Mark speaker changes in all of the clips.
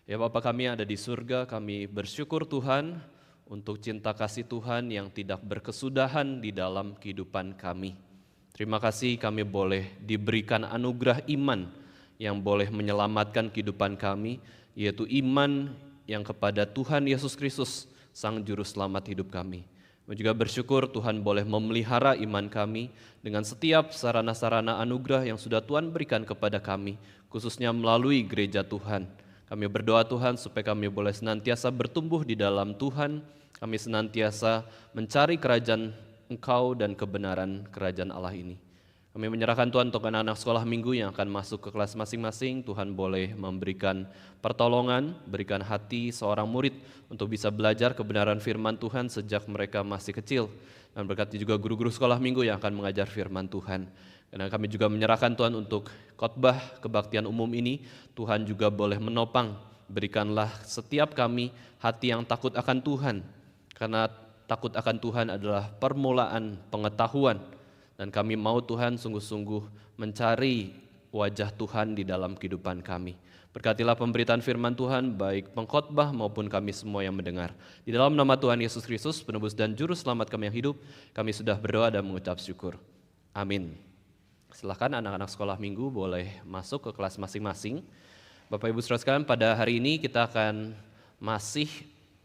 Speaker 1: Ya Bapa kami yang ada di surga, kami bersyukur Tuhan untuk cinta kasih Tuhan yang tidak berkesudahan di dalam kehidupan kami. Terima kasih kami boleh diberikan anugerah iman yang boleh menyelamatkan kehidupan kami, yaitu iman yang kepada Tuhan Yesus Kristus, Sang Juru Selamat hidup kami. Kami juga bersyukur Tuhan boleh memelihara iman kami dengan setiap sarana-sarana anugerah yang sudah Tuhan berikan kepada kami, khususnya melalui gereja Tuhan. Kami berdoa Tuhan supaya kami boleh senantiasa bertumbuh di dalam Tuhan, kami senantiasa mencari kerajaan Engkau dan kebenaran kerajaan Allah ini. Kami menyerahkan Tuhan untuk anak-anak sekolah minggu yang akan masuk ke kelas masing-masing. Tuhan boleh memberikan pertolongan, berikan hati seorang murid untuk bisa belajar kebenaran firman Tuhan sejak mereka masih kecil. Dan berkati juga guru-guru sekolah minggu yang akan mengajar firman Tuhan. Karena kami juga menyerahkan Tuhan untuk khotbah kebaktian umum ini, Tuhan juga boleh menopang, berikanlah setiap kami hati yang takut akan Tuhan, karena takut akan Tuhan adalah permulaan pengetahuan, dan kami mau Tuhan sungguh-sungguh mencari wajah Tuhan di dalam kehidupan kami. Berkatilah pemberitaan firman Tuhan, baik pengkhotbah maupun kami semua yang mendengar. Di dalam nama Tuhan Yesus Kristus, penebus dan juru selamat kami yang hidup, kami sudah berdoa dan mengucap syukur. Amin. Silakan anak-anak sekolah minggu boleh masuk ke kelas masing-masing. Bapak Ibu Saudara sekalian, pada hari ini kita akan masih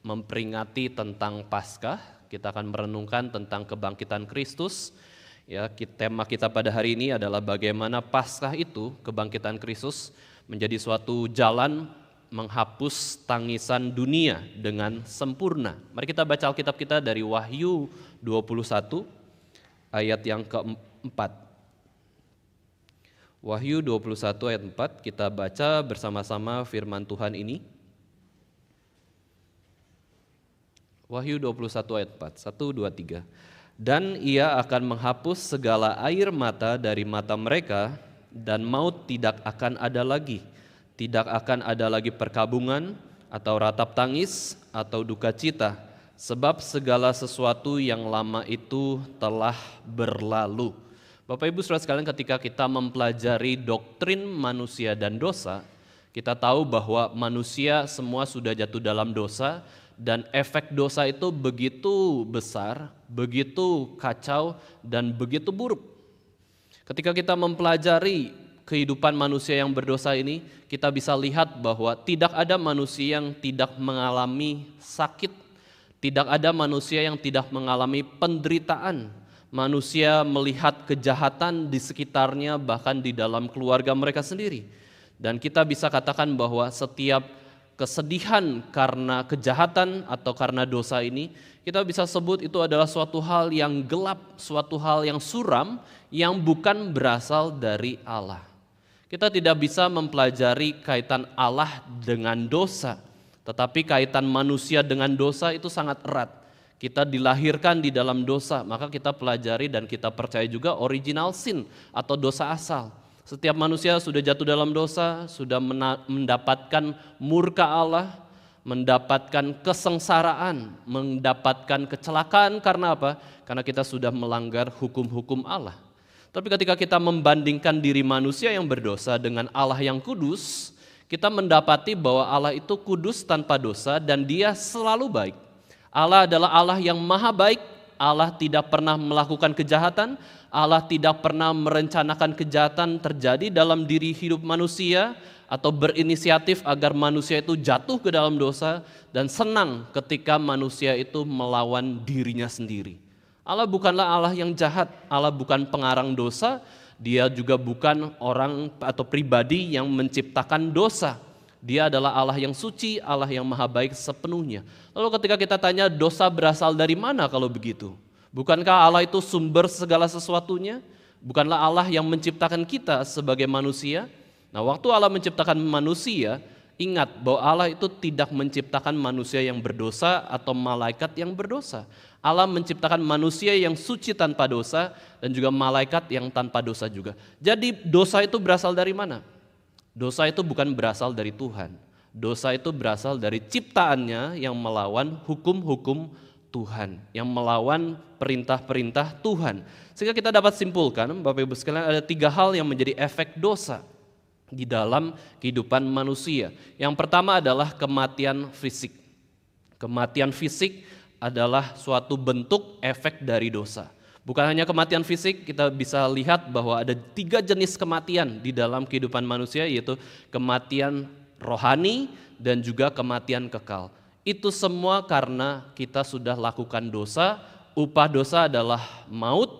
Speaker 1: memperingati tentang Paskah. Kita akan merenungkan tentang kebangkitan Kristus. Ya, tema kita pada hari ini adalah bagaimana Paskah itu, kebangkitan Kristus, menjadi suatu jalan menghapus tangisan dunia dengan sempurna. Mari kita baca Alkitab kita dari Wahyu 21 ayat yang keempat. Wahyu 21 ayat 4, kita baca bersama-sama firman Tuhan ini. Wahyu 21 ayat 4, 1, 2, 3. Dan ia akan menghapus segala air mata dari mata mereka, dan maut tidak akan ada lagi. Tidak akan ada lagi perkabungan, atau ratap tangis, atau duka cita, sebab segala sesuatu yang lama itu telah berlalu. Bapak Ibu Saudara sekalian, ketika kita mempelajari doktrin manusia dan dosa, kita tahu bahwa manusia semua sudah jatuh dalam dosa, dan efek dosa itu begitu besar, begitu kacau, dan begitu buruk. Ketika kita mempelajari kehidupan manusia yang berdosa ini, kita bisa lihat bahwa tidak ada manusia yang tidak mengalami sakit, tidak ada manusia yang tidak mengalami penderitaan. Manusia melihat kejahatan di sekitarnya, bahkan di dalam keluarga mereka sendiri. Dan kita bisa katakan bahwa setiap kesedihan karena kejahatan atau karena dosa ini, kita bisa sebut itu adalah suatu hal yang gelap, suatu hal yang suram, yang bukan berasal dari Allah. Kita tidak bisa mempelajari kaitan Allah dengan dosa, tetapi kaitan manusia dengan dosa itu sangat erat. Kita dilahirkan di dalam dosa, maka kita pelajari dan kita percaya juga original sin atau dosa asal. Setiap manusia sudah jatuh dalam dosa, sudah mendapatkan murka Allah, mendapatkan kesengsaraan, mendapatkan kecelakaan. Karena apa? Karena kita sudah melanggar hukum-hukum Allah. Tapi ketika kita membandingkan diri manusia yang berdosa dengan Allah yang kudus, kita mendapati bahwa Allah itu kudus tanpa dosa dan Dia selalu baik. Allah adalah Allah yang maha baik, Allah tidak pernah melakukan kejahatan, Allah tidak pernah merencanakan kejahatan terjadi dalam diri hidup manusia atau berinisiatif agar manusia itu jatuh ke dalam dosa dan senang ketika manusia itu melawan dirinya sendiri. Allah bukanlah Allah yang jahat, Allah bukan pengarang dosa, Dia juga bukan orang atau pribadi yang menciptakan dosa. Dia adalah Allah yang suci, Allah yang maha baik sepenuhnya. Lalu ketika kita tanya dosa berasal dari mana kalau begitu? Bukankah Allah itu sumber segala sesuatunya? Bukanlah Allah yang menciptakan kita sebagai manusia? Nah, waktu Allah menciptakan manusia, ingat bahwa Allah itu tidak menciptakan manusia yang berdosa atau malaikat yang berdosa. Allah menciptakan manusia yang suci tanpa dosa dan juga malaikat yang tanpa dosa juga. Jadi dosa itu berasal dari mana? Dosa itu bukan berasal dari Tuhan. Dosa itu berasal dari ciptaannya yang melawan hukum-hukum Tuhan, yang melawan perintah-perintah Tuhan. Sehingga kita dapat simpulkan, Bapak Ibu sekalian, ada 3 hal yang menjadi efek dosa. di dalam kehidupan manusia. Yang pertama adalah kematian fisik. Kematian fisik adalah suatu bentuk efek dari dosa. Bukan hanya kematian fisik, kita bisa lihat bahwa ada 3 jenis kematian di dalam kehidupan manusia, yaitu kematian rohani dan juga kematian kekal. Itu semua karena kita sudah lakukan dosa, upah dosa adalah maut,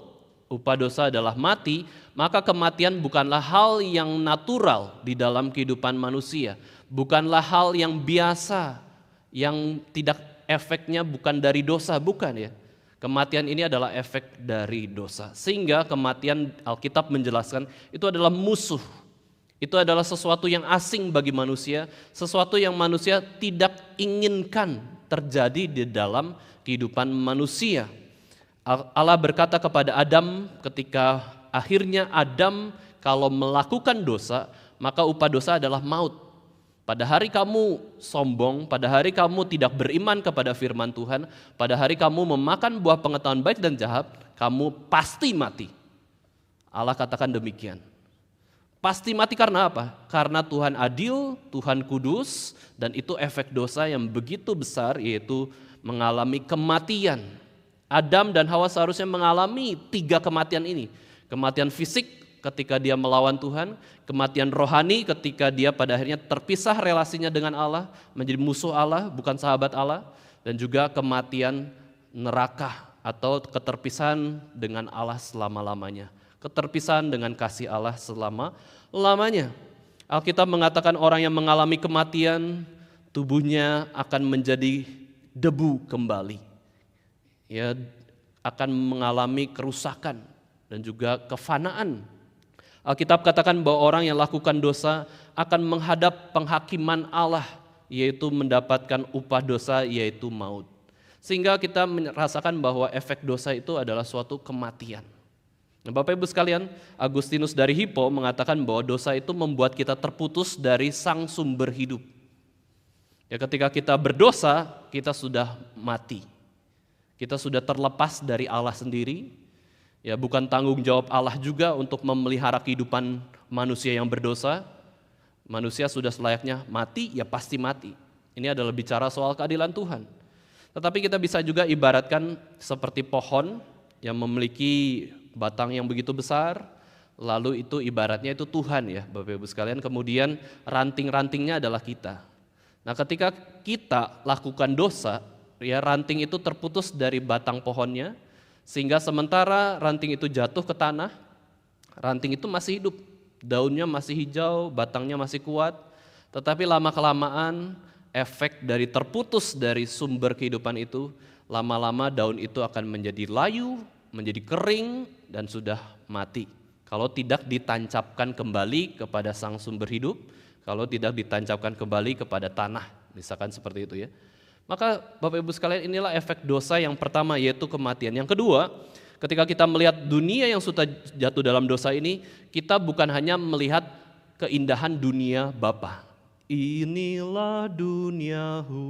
Speaker 1: upah dosa adalah mati, maka kematian bukanlah hal yang natural di dalam kehidupan manusia, bukanlah hal yang biasa, yang tidak efeknya bukan dari dosa, bukan ya. Kematian ini adalah efek dari dosa. Sehingga kematian Alkitab menjelaskan itu adalah musuh. Itu adalah sesuatu yang asing bagi manusia, sesuatu yang manusia tidak inginkan terjadi di dalam kehidupan manusia. Allah berkata kepada Adam ketika akhirnya Adam kalau melakukan dosa, maka upah dosa adalah maut. Pada hari kamu sombong, pada hari kamu tidak beriman kepada firman Tuhan, pada hari kamu memakan buah pengetahuan baik dan jahat, kamu pasti mati. Allah katakan demikian. Pasti mati karena apa? Karena Tuhan adil, Tuhan kudus, dan itu efek dosa yang begitu besar, yaitu mengalami kematian. Adam dan Hawa seharusnya mengalami 3 kematian ini. Kematian fisik ketika dia melawan Tuhan, kematian rohani ketika dia pada akhirnya terpisah relasinya dengan Allah, menjadi musuh Allah, bukan sahabat Allah, dan juga kematian neraka atau keterpisahan dengan Allah selama-lamanya. Keterpisahan dengan kasih Allah selama-lamanya. Alkitab mengatakan orang yang mengalami kematian, tubuhnya akan menjadi debu kembali. Ya, akan mengalami kerusakan dan juga kefanaan. Alkitab katakan bahwa orang yang lakukan dosa akan menghadap penghakiman Allah, yaitu mendapatkan upah dosa, yaitu maut. Sehingga kita merasakan bahwa efek dosa itu adalah suatu kematian. Nah, Bapak Ibu sekalian, Agustinus dari Hippo mengatakan bahwa dosa itu membuat kita terputus dari sang sumber hidup. Ya, ketika kita berdosa, kita sudah mati. Kita sudah terlepas dari Allah sendiri, ya bukan tanggung jawab Allah juga untuk memelihara kehidupan manusia yang berdosa. Manusia sudah selayaknya mati, ya pasti mati. Ini adalah bicara soal keadilan Tuhan. Tetapi kita bisa juga ibaratkan seperti pohon yang memiliki batang yang begitu besar, lalu itu ibaratnya itu Tuhan ya Bapak Ibu sekalian, kemudian ranting-rantingnya adalah kita. Nah ketika kita lakukan dosa, ya ranting itu terputus dari batang pohonnya, sehingga sementara ranting itu jatuh ke tanah, ranting itu masih hidup, daunnya masih hijau, batangnya masih kuat, tetapi lama-kelamaan efek dari terputus dari sumber kehidupan itu, lama-lama daun itu akan menjadi layu, menjadi kering, dan sudah mati. Kalau tidak ditancapkan kembali kepada sang sumber hidup, kalau tidak ditancapkan kembali kepada tanah, misalkan seperti itu ya. Maka Bapak Ibu sekalian, inilah efek dosa yang pertama, yaitu kematian. Yang kedua, ketika kita melihat dunia yang sudah jatuh dalam dosa ini, kita bukan hanya melihat keindahan dunia Bapa. Inilah duniahu.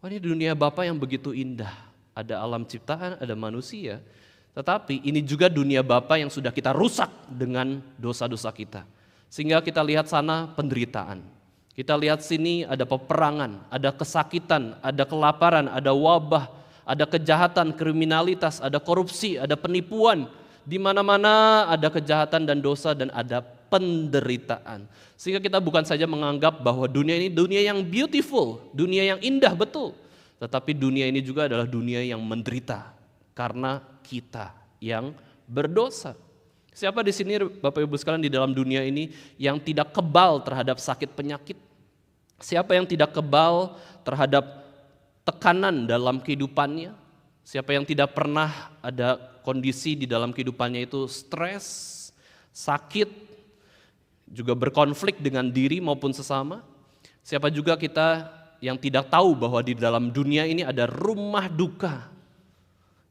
Speaker 1: Wah, ini dunia Bapa yang begitu indah. Ada alam ciptaan, ada manusia. Tetapi ini juga dunia Bapa yang sudah kita rusak dengan dosa-dosa kita. Sehingga kita lihat sana penderitaan. Kita lihat sini ada peperangan, ada kesakitan, ada kelaparan, ada wabah, ada kejahatan, kriminalitas, ada korupsi, ada penipuan. Di mana-mana ada kejahatan dan dosa dan ada penderitaan. Sehingga kita bukan saja menganggap bahwa dunia ini dunia yang beautiful, dunia yang indah betul. Tetapi dunia ini juga adalah dunia yang menderita karena kita yang berdosa. Siapa di sini Bapak Ibu sekalian di dalam dunia ini yang tidak kebal terhadap sakit penyakit? Siapa yang tidak kebal terhadap tekanan dalam kehidupannya? Siapa yang tidak pernah ada kondisi di dalam kehidupannya itu stres, sakit, juga berkonflik dengan diri maupun sesama? Siapa juga kita yang tidak tahu bahwa di dalam dunia ini ada rumah duka?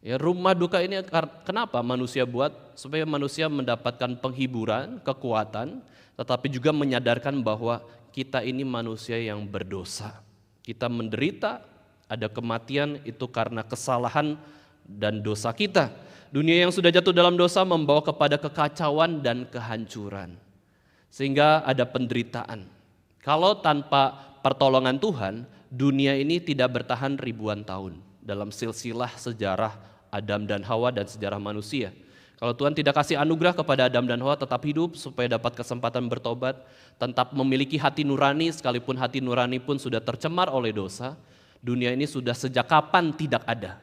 Speaker 1: Ya, rumah duka ini kenapa manusia buat? Supaya manusia mendapatkan penghiburan, kekuatan, tetapi juga menyadarkan bahwa kita ini manusia yang berdosa. Kita menderita, ada kematian itu karena kesalahan dan dosa kita. Dunia yang sudah jatuh dalam dosa membawa kepada kekacauan dan kehancuran. sehingga ada penderitaan. Kalau tanpa pertolongan Tuhan, dunia ini tidak bertahan ribuan tahun dalam silsilah sejarah Adam dan Hawa dan sejarah manusia. Kalau Tuhan tidak kasih anugerah kepada Adam dan Hawa tetap hidup supaya dapat kesempatan bertobat, tetap memiliki hati nurani sekalipun hati nurani pun sudah tercemar oleh dosa, dunia ini sudah sejak kapan tidak ada.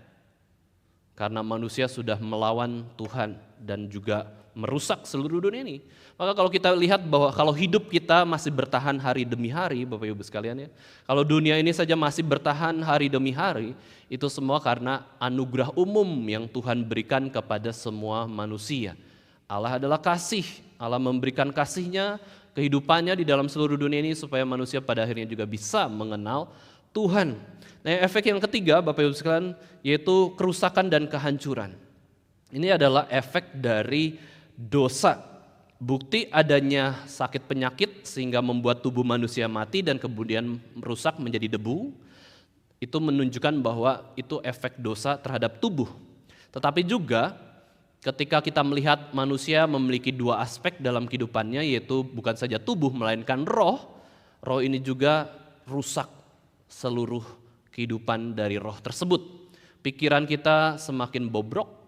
Speaker 1: Karena manusia sudah melawan Tuhan dan juga merusak seluruh dunia ini. Maka kalau kita lihat bahwa kalau hidup kita masih bertahan hari demi hari, Bapak Ibu sekalian ya, kalau dunia ini saja masih bertahan hari demi hari, itu semua karena anugerah umum yang Tuhan berikan kepada semua manusia. Allah adalah kasih, Allah memberikan kasih-Nya, kehidupannya di dalam seluruh dunia ini supaya manusia pada akhirnya juga bisa mengenal Tuhan. Nah, efek yang ketiga Bapak Ibu sekalian yaitu kerusakan dan kehancuran. Ini adalah efek dari dosa. Bukti adanya sakit penyakit sehingga membuat tubuh manusia mati dan kemudian merusak menjadi debu, itu menunjukkan bahwa itu efek dosa terhadap tubuh. Tetapi juga ketika kita melihat manusia memiliki dua aspek dalam kehidupannya, yaitu bukan saja tubuh melainkan roh, roh ini juga rusak seluruh kehidupan dari roh tersebut. Pikiran kita semakin bobrok,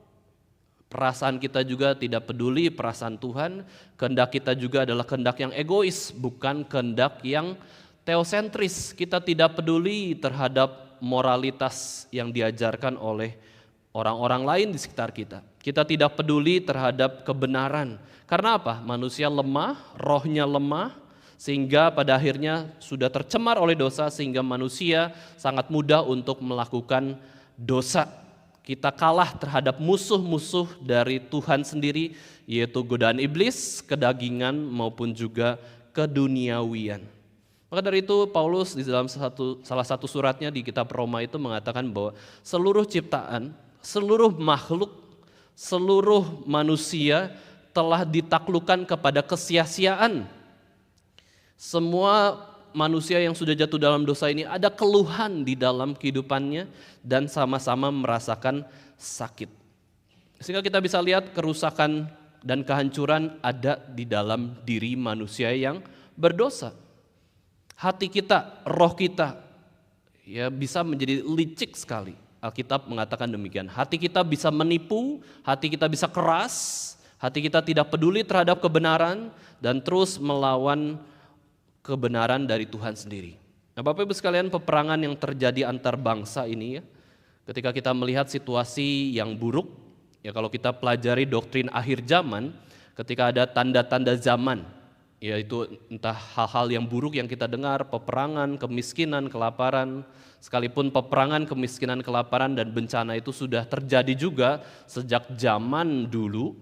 Speaker 1: perasaan kita juga tidak peduli perasaan Tuhan, kehendak kita juga adalah kehendak yang egois, bukan kehendak yang teosentris. Kita tidak peduli terhadap moralitas yang diajarkan oleh orang-orang lain di sekitar kita. Kita tidak peduli terhadap kebenaran. Karena apa? Manusia lemah, rohnya lemah, sehingga pada akhirnya sudah tercemar oleh dosa, sehingga manusia sangat mudah untuk melakukan dosa. Kita kalah terhadap musuh-musuh dari Tuhan sendiri, yaitu godaan iblis, kedagingan maupun juga keduniawian. Maka dari itu Paulus di dalam salah satu suratnya di kitab Roma itu mengatakan bahwa seluruh ciptaan, seluruh makhluk, seluruh manusia telah ditaklukkan kepada kesia-siaan. Semua manusia yang sudah jatuh dalam dosa ini ada keluhan di dalam kehidupannya dan sama-sama merasakan sakit. Sehingga kita bisa lihat kerusakan dan kehancuran ada di dalam diri manusia yang berdosa. Hati kita, roh kita ya bisa menjadi licik sekali. Alkitab mengatakan demikian. Hati kita bisa menipu, hati kita bisa keras, hati kita tidak peduli terhadap kebenaran dan terus melawan kebenaran dari Tuhan sendiri. Nah, Bapak Ibu sekalian, peperangan yang terjadi antar bangsa ini ya, ketika kita melihat situasi yang buruk, ya kalau kita pelajari doktrin akhir zaman, ketika ada tanda-tanda zaman, yaitu entah hal-hal yang buruk yang kita dengar, peperangan, kemiskinan, kelaparan, sekalipun peperangan, kemiskinan, kelaparan dan bencana itu sudah terjadi juga sejak zaman dulu,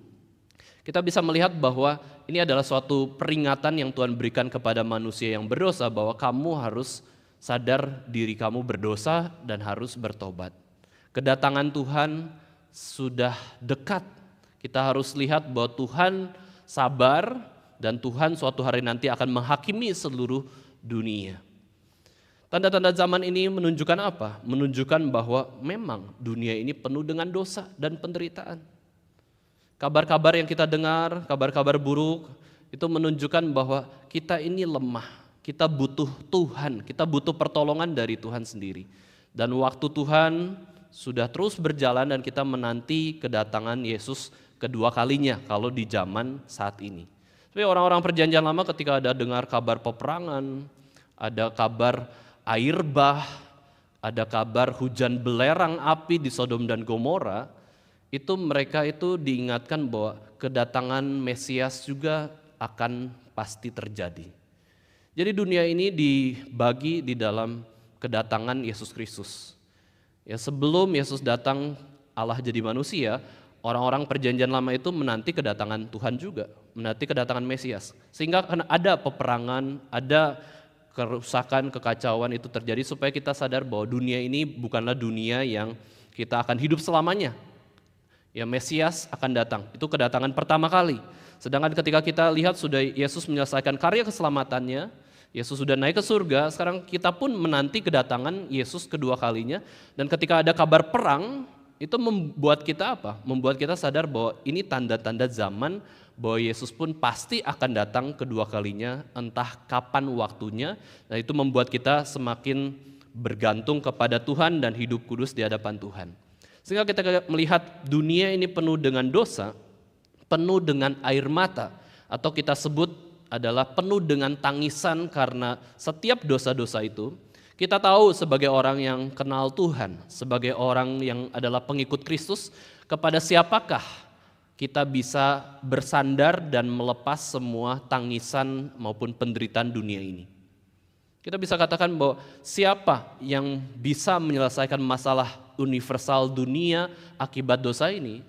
Speaker 1: kita bisa melihat bahwa ini adalah suatu peringatan yang Tuhan berikan kepada manusia yang berdosa bahwa kamu harus sadar diri kamu berdosa dan harus bertobat. Kedatangan Tuhan sudah dekat. Kita harus lihat bahwa Tuhan sabar dan Tuhan suatu hari nanti akan menghakimi seluruh dunia. Tanda-tanda zaman ini menunjukkan apa? Menunjukkan bahwa memang dunia ini penuh dengan dosa dan penderitaan. Kabar-kabar yang kita dengar, kabar-kabar buruk, itu menunjukkan bahwa kita ini lemah, kita butuh Tuhan, kita butuh pertolongan dari Tuhan sendiri. Dan waktu Tuhan sudah terus berjalan dan kita menanti kedatangan Yesus kedua kalinya kalau di zaman saat ini. Tapi orang-orang perjanjian lama ketika ada dengar kabar peperangan, ada kabar air bah, ada kabar hujan belerang api di Sodom dan Gomora, itu mereka itu diingatkan bahwa kedatangan Mesias juga akan pasti terjadi. Jadi dunia ini dibagi di dalam kedatangan Yesus Kristus. Ya, sebelum Yesus datang Allah jadi manusia, orang-orang perjanjian lama itu menanti kedatangan Tuhan juga, menanti kedatangan Mesias. Sehingga ada peperangan, ada kerusakan, kekacauan itu terjadi supaya kita sadar bahwa dunia ini bukanlah dunia yang kita akan hidup selamanya. Ya, Mesias akan datang, itu kedatangan pertama kali. Sedangkan ketika kita lihat sudah Yesus menyelesaikan karya keselamatannya, Yesus sudah naik ke surga, sekarang kita pun menanti kedatangan Yesus kedua kalinya. Dan ketika ada kabar perang, itu membuat kita apa? Membuat kita sadar bahwa ini tanda-tanda zaman bahwa Yesus pun pasti akan datang kedua kalinya, entah kapan waktunya. Nah, itu membuat kita semakin bergantung kepada Tuhan dan hidup kudus di hadapan Tuhan. Sehingga kita melihat dunia ini penuh dengan dosa, penuh dengan air mata, atau kita sebut adalah penuh dengan tangisan karena setiap dosa-dosa itu. Kita tahu sebagai orang yang kenal Tuhan, sebagai orang yang adalah pengikut Kristus, kepada siapakah kita bisa bersandar dan melepas semua tangisan maupun penderitaan dunia ini. Kita bisa katakan bahwa siapa yang bisa menyelesaikan masalah universal dunia akibat dosa ini?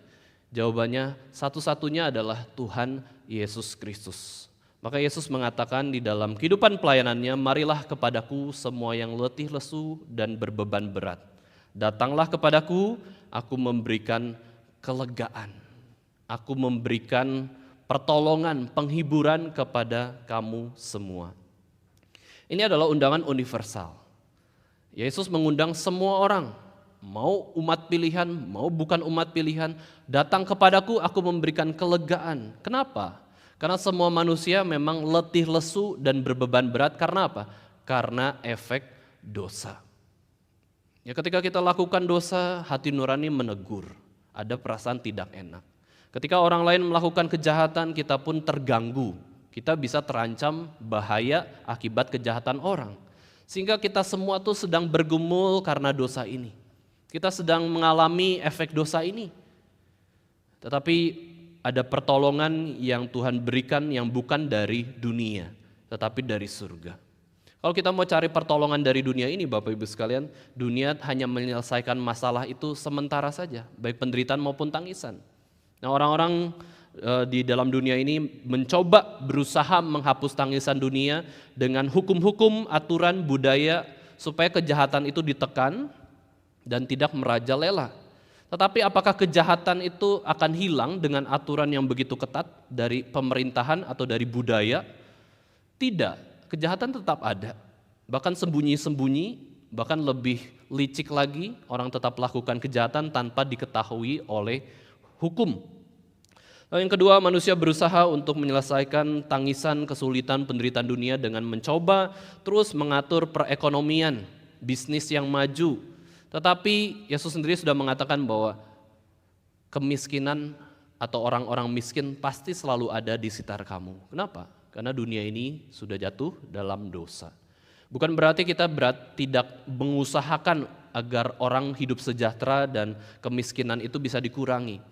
Speaker 1: Jawabannya satu-satunya adalah Tuhan Yesus Kristus. Maka Yesus mengatakan di dalam kehidupan pelayanannya, marilah kepadaku semua yang letih lesu dan berbeban berat. Datanglah kepadaku, aku memberikan kelegaan. Aku memberikan pertolongan, penghiburan kepada kamu semua. Ini adalah undangan universal. Yesus mengundang semua orang, mau umat pilihan, mau bukan umat pilihan, datang kepadaku, aku memberikan kelegaan. Kenapa? Karena semua manusia memang letih lesu dan berbeban berat. Karena apa? Karena efek dosa. Ya, ketika kita lakukan dosa, hati nurani menegur, ada perasaan tidak enak. Ketika orang lain melakukan kejahatan, kita pun terganggu. Kita bisa terancam bahaya akibat kejahatan orang. Sehingga kita semua tuh sedang bergumul karena dosa ini. Kita sedang mengalami efek dosa ini. Tetapi ada pertolongan yang Tuhan berikan yang bukan dari dunia, tetapi dari surga. Kalau kita mau cari pertolongan dari dunia ini, Bapak Ibu sekalian, dunia hanya menyelesaikan masalah itu sementara saja, baik penderitaan maupun tangisan. Nah, orang-orang di dalam dunia ini mencoba berusaha menghapus tangisan dunia dengan hukum-hukum, aturan, budaya, supaya kejahatan itu ditekan dan tidak merajalela. Tetapi apakah kejahatan itu akan hilang dengan aturan yang begitu ketat dari pemerintahan atau dari budaya? Tidak, kejahatan tetap ada. Bahkan sembunyi-sembunyi, bahkan lebih licik lagi, orang tetap lakukan kejahatan tanpa diketahui oleh hukum. Lalu yang kedua, manusia berusaha untuk menyelesaikan tangisan, kesulitan, penderitaan dunia dengan mencoba terus mengatur perekonomian, bisnis yang maju. Tetapi Yesus sendiri sudah mengatakan bahwa kemiskinan atau orang-orang miskin pasti selalu ada di sekitar kamu. Kenapa? Karena dunia ini sudah jatuh dalam dosa. Bukan berarti kita tidak mengusahakan agar orang hidup sejahtera dan kemiskinan itu bisa dikurangi.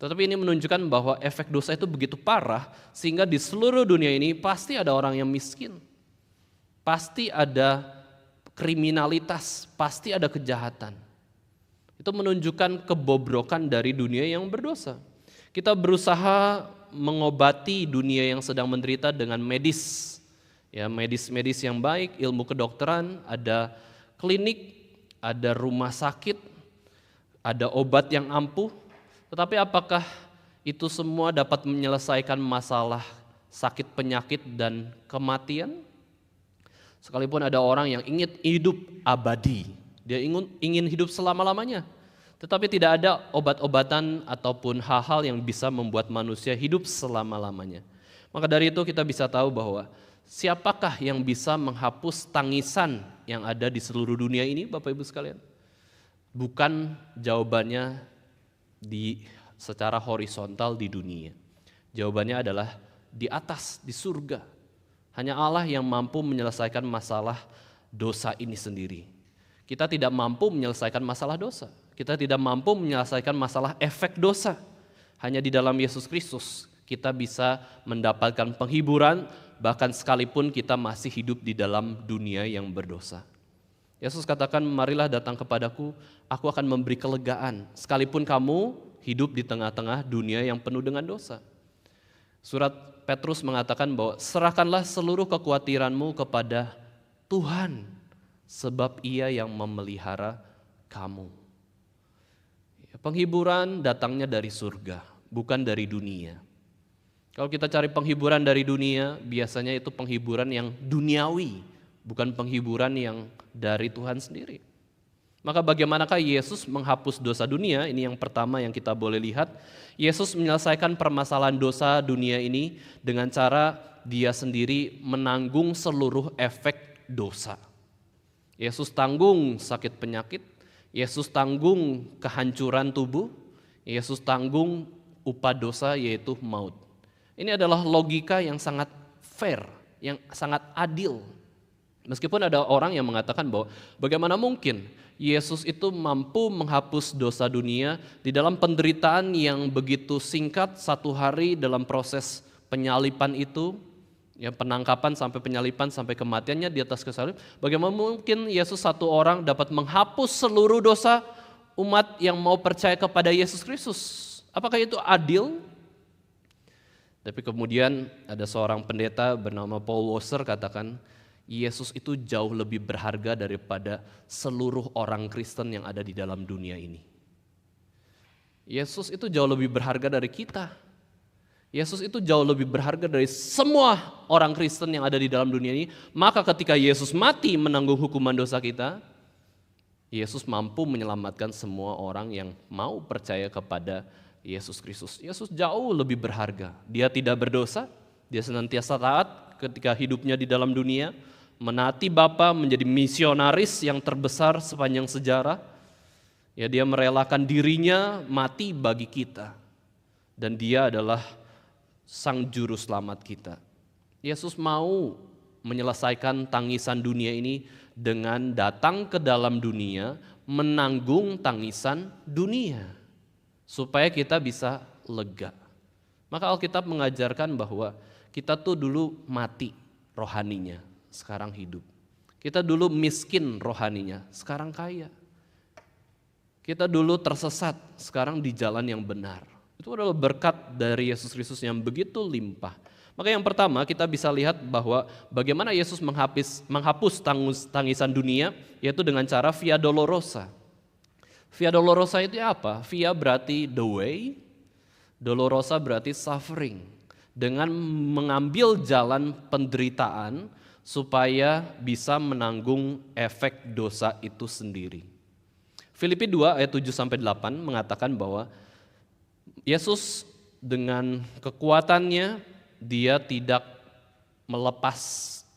Speaker 1: Tetapi ini menunjukkan bahwa efek dosa itu begitu parah sehingga di seluruh dunia ini pasti ada orang yang miskin. Pasti ada kriminalitas, pasti ada kejahatan. Itu menunjukkan kebobrokan dari dunia yang berdosa. Kita berusaha mengobati dunia yang sedang menderita dengan medis. Ya, medis yang baik, ilmu kedokteran, ada klinik, ada rumah sakit, ada obat yang ampuh. Tetapi apakah itu semua dapat menyelesaikan masalah sakit penyakit dan kematian? Sekalipun ada orang yang ingin hidup abadi, dia ingin hidup selama-lamanya. Tetapi tidak ada obat-obatan ataupun hal-hal yang bisa membuat manusia hidup selama-lamanya. Maka dari itu kita bisa tahu bahwa siapakah yang bisa menghapus tangisan yang ada di seluruh dunia ini, Bapak Ibu sekalian? Bukan jawabannya secara horizontal di dunia. Jawabannya adalah di atas, di surga. Hanya Allah yang mampu menyelesaikan masalah dosa ini sendiri. Kita tidak mampu menyelesaikan masalah dosa. Kita tidak mampu menyelesaikan masalah efek dosa. Hanya di dalam Yesus Kristus kita bisa mendapatkan penghiburan, bahkan sekalipun kita masih hidup di dalam dunia yang berdosa. Yesus katakan, marilah datang kepadaku, aku akan memberi kelegaan, sekalipun kamu hidup di tengah-tengah dunia yang penuh dengan dosa. Surat Petrus mengatakan bahwa serahkanlah seluruh kekhawatiranmu kepada Tuhan, sebab Ia yang memelihara kamu. Penghiburan datangnya dari surga, bukan dari dunia. Kalau kita cari penghiburan dari dunia, biasanya itu penghiburan yang duniawi, bukan penghiburan yang dari Tuhan sendiri. Maka bagaimanakah Yesus menghapus dosa dunia? Ini yang pertama yang kita boleh lihat. Yesus menyelesaikan permasalahan dosa dunia ini dengan cara dia sendiri menanggung seluruh efek dosa. Yesus tanggung sakit penyakit, Yesus tanggung kehancuran tubuh, Yesus tanggung upah dosa yaitu maut. Ini adalah logika yang sangat fair, yang sangat adil. Meskipun ada orang yang mengatakan bahwa bagaimana mungkin Yesus itu mampu menghapus dosa dunia di dalam penderitaan yang begitu singkat, 1 hari dalam proses penyalipan itu, ya penangkapan sampai penyalipan sampai kematiannya di atas kayu salib. Bagaimana mungkin Yesus satu orang dapat menghapus seluruh dosa umat yang mau percaya kepada Yesus Kristus? Apakah itu adil? Tapi kemudian ada seorang pendeta bernama Paul Wasser katakan, Yesus itu jauh lebih berharga daripada seluruh orang Kristen yang ada di dalam dunia ini. Yesus itu jauh lebih berharga dari kita. Yesus itu jauh lebih berharga dari semua orang Kristen yang ada di dalam dunia ini. Maka ketika Yesus mati menanggung hukuman dosa kita, Yesus mampu menyelamatkan semua orang yang mau percaya kepada Yesus Kristus. Yesus jauh lebih berharga. Dia tidak berdosa, dia senantiasa taat ketika hidupnya di dalam dunia, menaati Bapa, menjadi misionaris yang terbesar sepanjang sejarah. Ya, dia merelakan dirinya mati bagi kita. Dan dia adalah sang juru selamat kita. Yesus mau menyelesaikan tangisan dunia ini dengan datang ke dalam dunia, menanggung tangisan dunia, supaya kita bisa lega. Maka Alkitab mengajarkan bahwa kita tuh dulu mati rohaninya, sekarang hidup. Kita dulu miskin rohaninya, sekarang kaya. Kita dulu tersesat, sekarang di jalan yang benar. Itu adalah berkat dari Yesus Kristus yang begitu limpah. Maka yang pertama kita bisa lihat bahwa bagaimana Yesus menghapus tangisan dunia, yaitu dengan cara via dolorosa. Via dolorosa itu apa? Via berarti the way, dolorosa berarti suffering. Dengan mengambil jalan penderitaan supaya bisa menanggung efek dosa itu sendiri. Filipi 2 ayat 7-8 mengatakan bahwa Yesus dengan kekuatannya dia tidak melepas,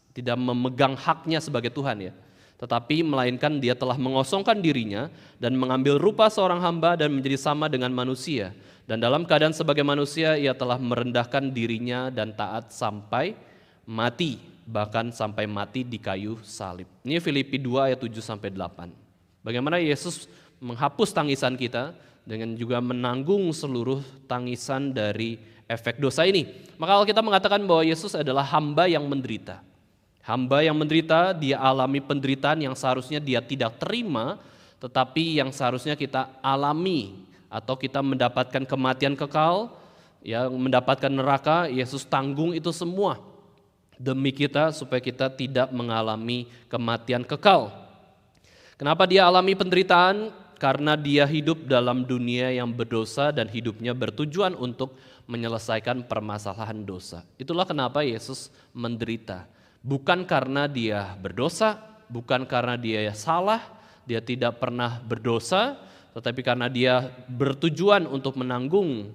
Speaker 1: tidak memegang haknya sebagai Tuhan ya. Tetapi melainkan dia telah mengosongkan dirinya dan mengambil rupa seorang hamba dan menjadi sama dengan manusia. Dan dalam keadaan sebagai manusia ia telah merendahkan dirinya dan taat sampai mati, bahkan sampai mati di kayu salib. Ini Filipi 2 ayat 7-8. Bagaimana Yesus menghapus tangisan kita dengan juga menanggung seluruh tangisan dari efek dosa ini. Maka Alkitab mengatakan bahwa Yesus adalah hamba yang menderita. Hamba yang menderita, dia alami penderitaan yang seharusnya dia tidak terima, tetapi yang seharusnya kita alami atau kita mendapatkan kematian kekal, yang mendapatkan neraka, Yesus tanggung itu semua demi kita supaya kita tidak mengalami kematian kekal. Kenapa dia alami penderitaan? Karena dia hidup dalam dunia yang berdosa dan hidupnya bertujuan untuk menyelesaikan permasalahan dosa. Itulah kenapa Yesus menderita. Bukan karena dia berdosa, bukan karena dia salah, dia tidak pernah berdosa, tetapi karena dia bertujuan untuk menanggung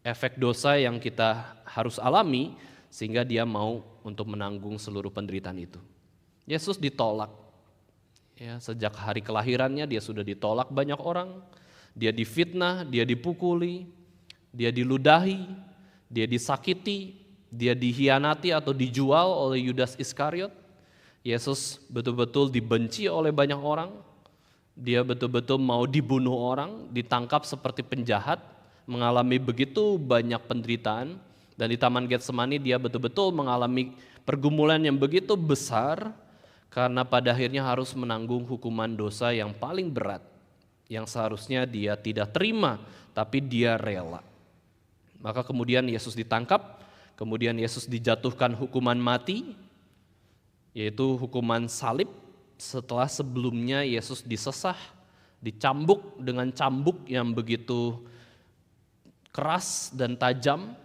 Speaker 1: efek dosa yang kita harus alami, sehingga dia mau untuk menanggung seluruh penderitaan itu. Yesus ditolak. Ya, sejak hari kelahirannya dia sudah ditolak banyak orang, dia difitnah, dia dipukuli, dia diludahi, dia disakiti, dia dihianati atau dijual oleh Yudas Iskariot. Yesus betul-betul dibenci oleh banyak orang, dia betul-betul mau dibunuh orang, ditangkap seperti penjahat, mengalami begitu banyak penderitaan, dan di Taman Getsemani dia betul-betul mengalami pergumulan yang begitu besar, karena pada akhirnya harus menanggung hukuman dosa yang paling berat, yang seharusnya dia tidak terima, tapi dia rela. Maka kemudian Yesus ditangkap, kemudian Yesus dijatuhkan hukuman mati, yaitu hukuman salib, setelah sebelumnya Yesus disesah, dicambuk dengan cambuk yang begitu keras dan tajam.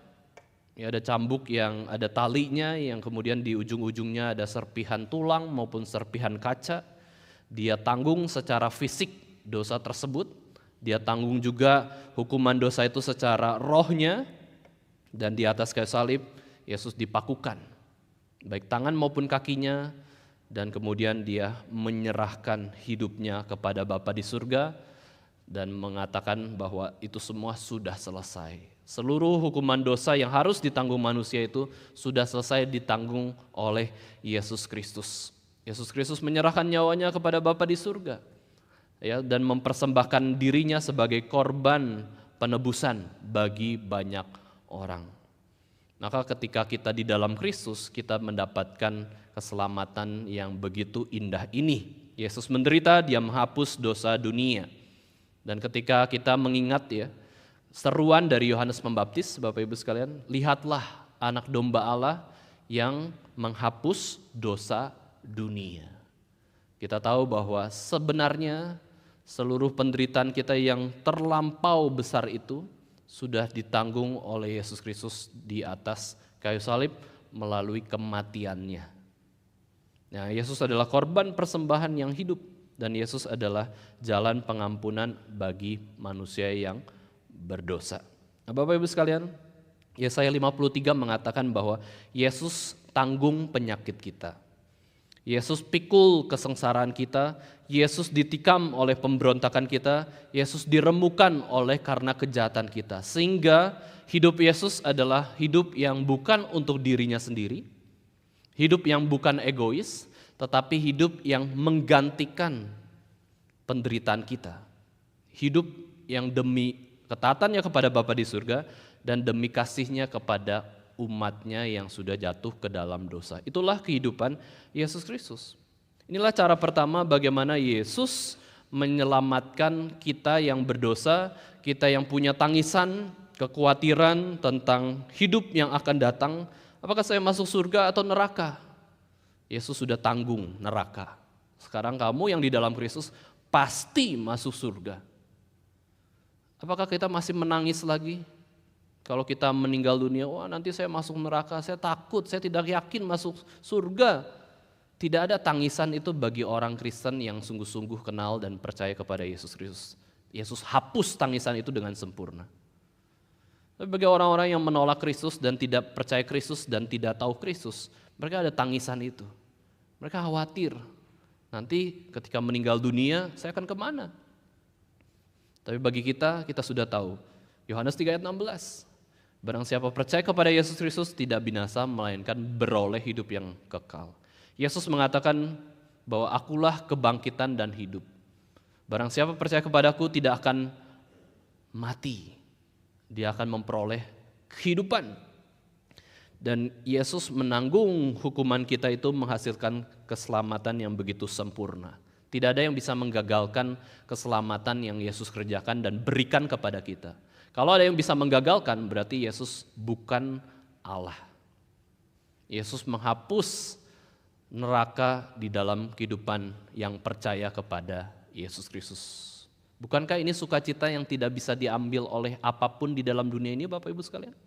Speaker 1: Ya, ada cambuk yang ada talinya, yang kemudian di ujung-ujungnya ada serpihan tulang maupun serpihan kaca. Dia tanggung secara fisik dosa tersebut, dia tanggung juga hukuman dosa itu secara rohnya, dan di atas kayu salib Yesus dipakukan, baik tangan maupun kakinya, dan kemudian dia menyerahkan hidupnya kepada Bapa di surga dan mengatakan bahwa itu semua sudah selesai. Seluruh hukuman dosa yang harus ditanggung manusia itu sudah selesai ditanggung oleh Yesus Kristus. Yesus Kristus menyerahkan nyawanya kepada Bapa di surga, ya, dan mempersembahkan dirinya sebagai korban penebusan bagi banyak orang. Maka ketika kita di dalam Kristus, kita mendapatkan keselamatan yang begitu indah ini. Yesus menderita, dia menghapus dosa dunia. Dan ketika kita mengingat ya seruan dari Yohanes Pembaptis, Bapak Ibu sekalian, lihatlah anak domba Allah yang menghapus dosa dunia. Kita tahu bahwa sebenarnya seluruh penderitaan kita yang terlampau besar itu sudah ditanggung oleh Yesus Kristus di atas kayu salib melalui kematiannya. Nah, Yesus adalah korban persembahan yang hidup, dan Yesus adalah jalan pengampunan bagi manusia yang berdosa. Nah, Bapak Ibu sekalian, Yesaya 53 mengatakan bahwa Yesus tanggung penyakit kita. Yesus pikul kesengsaraan kita, Yesus ditikam oleh pemberontakan kita, Yesus diremukkan oleh karena kejahatan kita. Sehingga hidup Yesus adalah hidup yang bukan untuk dirinya sendiri, hidup yang bukan egois, tetapi hidup yang menggantikan penderitaan kita. Hidup yang demi ketaatannya kepada Bapa di surga dan demi kasihnya kepada umatnya yang sudah jatuh ke dalam dosa. Itulah kehidupan Yesus Kristus. Inilah cara pertama bagaimana Yesus menyelamatkan kita yang berdosa, kita yang punya tangisan, kekhawatiran tentang hidup yang akan datang. Apakah saya masuk surga atau neraka? Yesus sudah tanggung neraka. Sekarang kamu yang di dalam Kristus pasti masuk surga. Apakah kita masih menangis lagi? Kalau kita meninggal dunia, wah nanti saya masuk neraka, saya takut, saya tidak yakin masuk surga. Tidak ada tangisan itu bagi orang Kristen yang sungguh-sungguh kenal dan percaya kepada Yesus Kristus. Yesus hapus tangisan itu dengan sempurna. Tapi bagi orang-orang yang menolak Kristus dan tidak percaya Kristus dan tidak tahu Kristus, mereka ada tangisan itu. Mereka khawatir, nanti ketika meninggal dunia saya akan kemana? Tapi bagi kita sudah tahu, Yohanes 3 ayat 16. Barang siapa percaya kepada Yesus Kristus tidak binasa melainkan beroleh hidup yang kekal. Yesus mengatakan bahwa akulah kebangkitan dan hidup. Barang siapa percaya kepadaku tidak akan mati. Dia akan memperoleh kehidupan. Dan Yesus menanggung hukuman kita itu menghasilkan keselamatan yang begitu sempurna. Tidak ada yang bisa menggagalkan keselamatan yang Yesus kerjakan dan berikan kepada kita. Kalau ada yang bisa menggagalkan, berarti Yesus bukan Allah. Yesus menghapus neraka di dalam kehidupan yang percaya kepada Yesus Kristus. Bukankah ini sukacita yang tidak bisa diambil oleh apapun di dalam dunia ini, Bapak Ibu sekalian?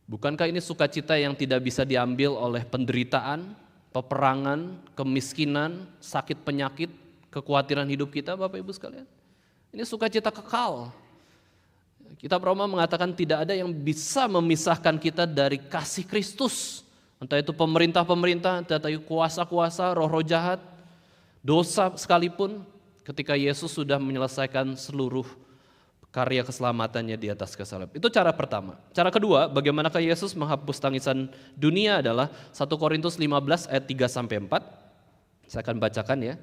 Speaker 1: Bukankah ini sukacita yang tidak bisa diambil oleh penderitaan, peperangan, kemiskinan, sakit penyakit, kekhawatiran hidup kita, Bapak Ibu sekalian? Ini sukacita kekal. Kitab Roma mengatakan tidak ada yang bisa memisahkan kita dari kasih Kristus. Entah itu pemerintah-pemerintah, entah itu kuasa-kuasa, roh-roh jahat, dosa sekalipun, ketika Yesus sudah menyelesaikan seluruh karya keselamatannya di atas kayu salib. Itu cara pertama. Cara kedua, bagaimanakah Yesus menghapus tangisan dunia adalah 1 Korintus 15 ayat 3-4. Saya akan bacakan ya.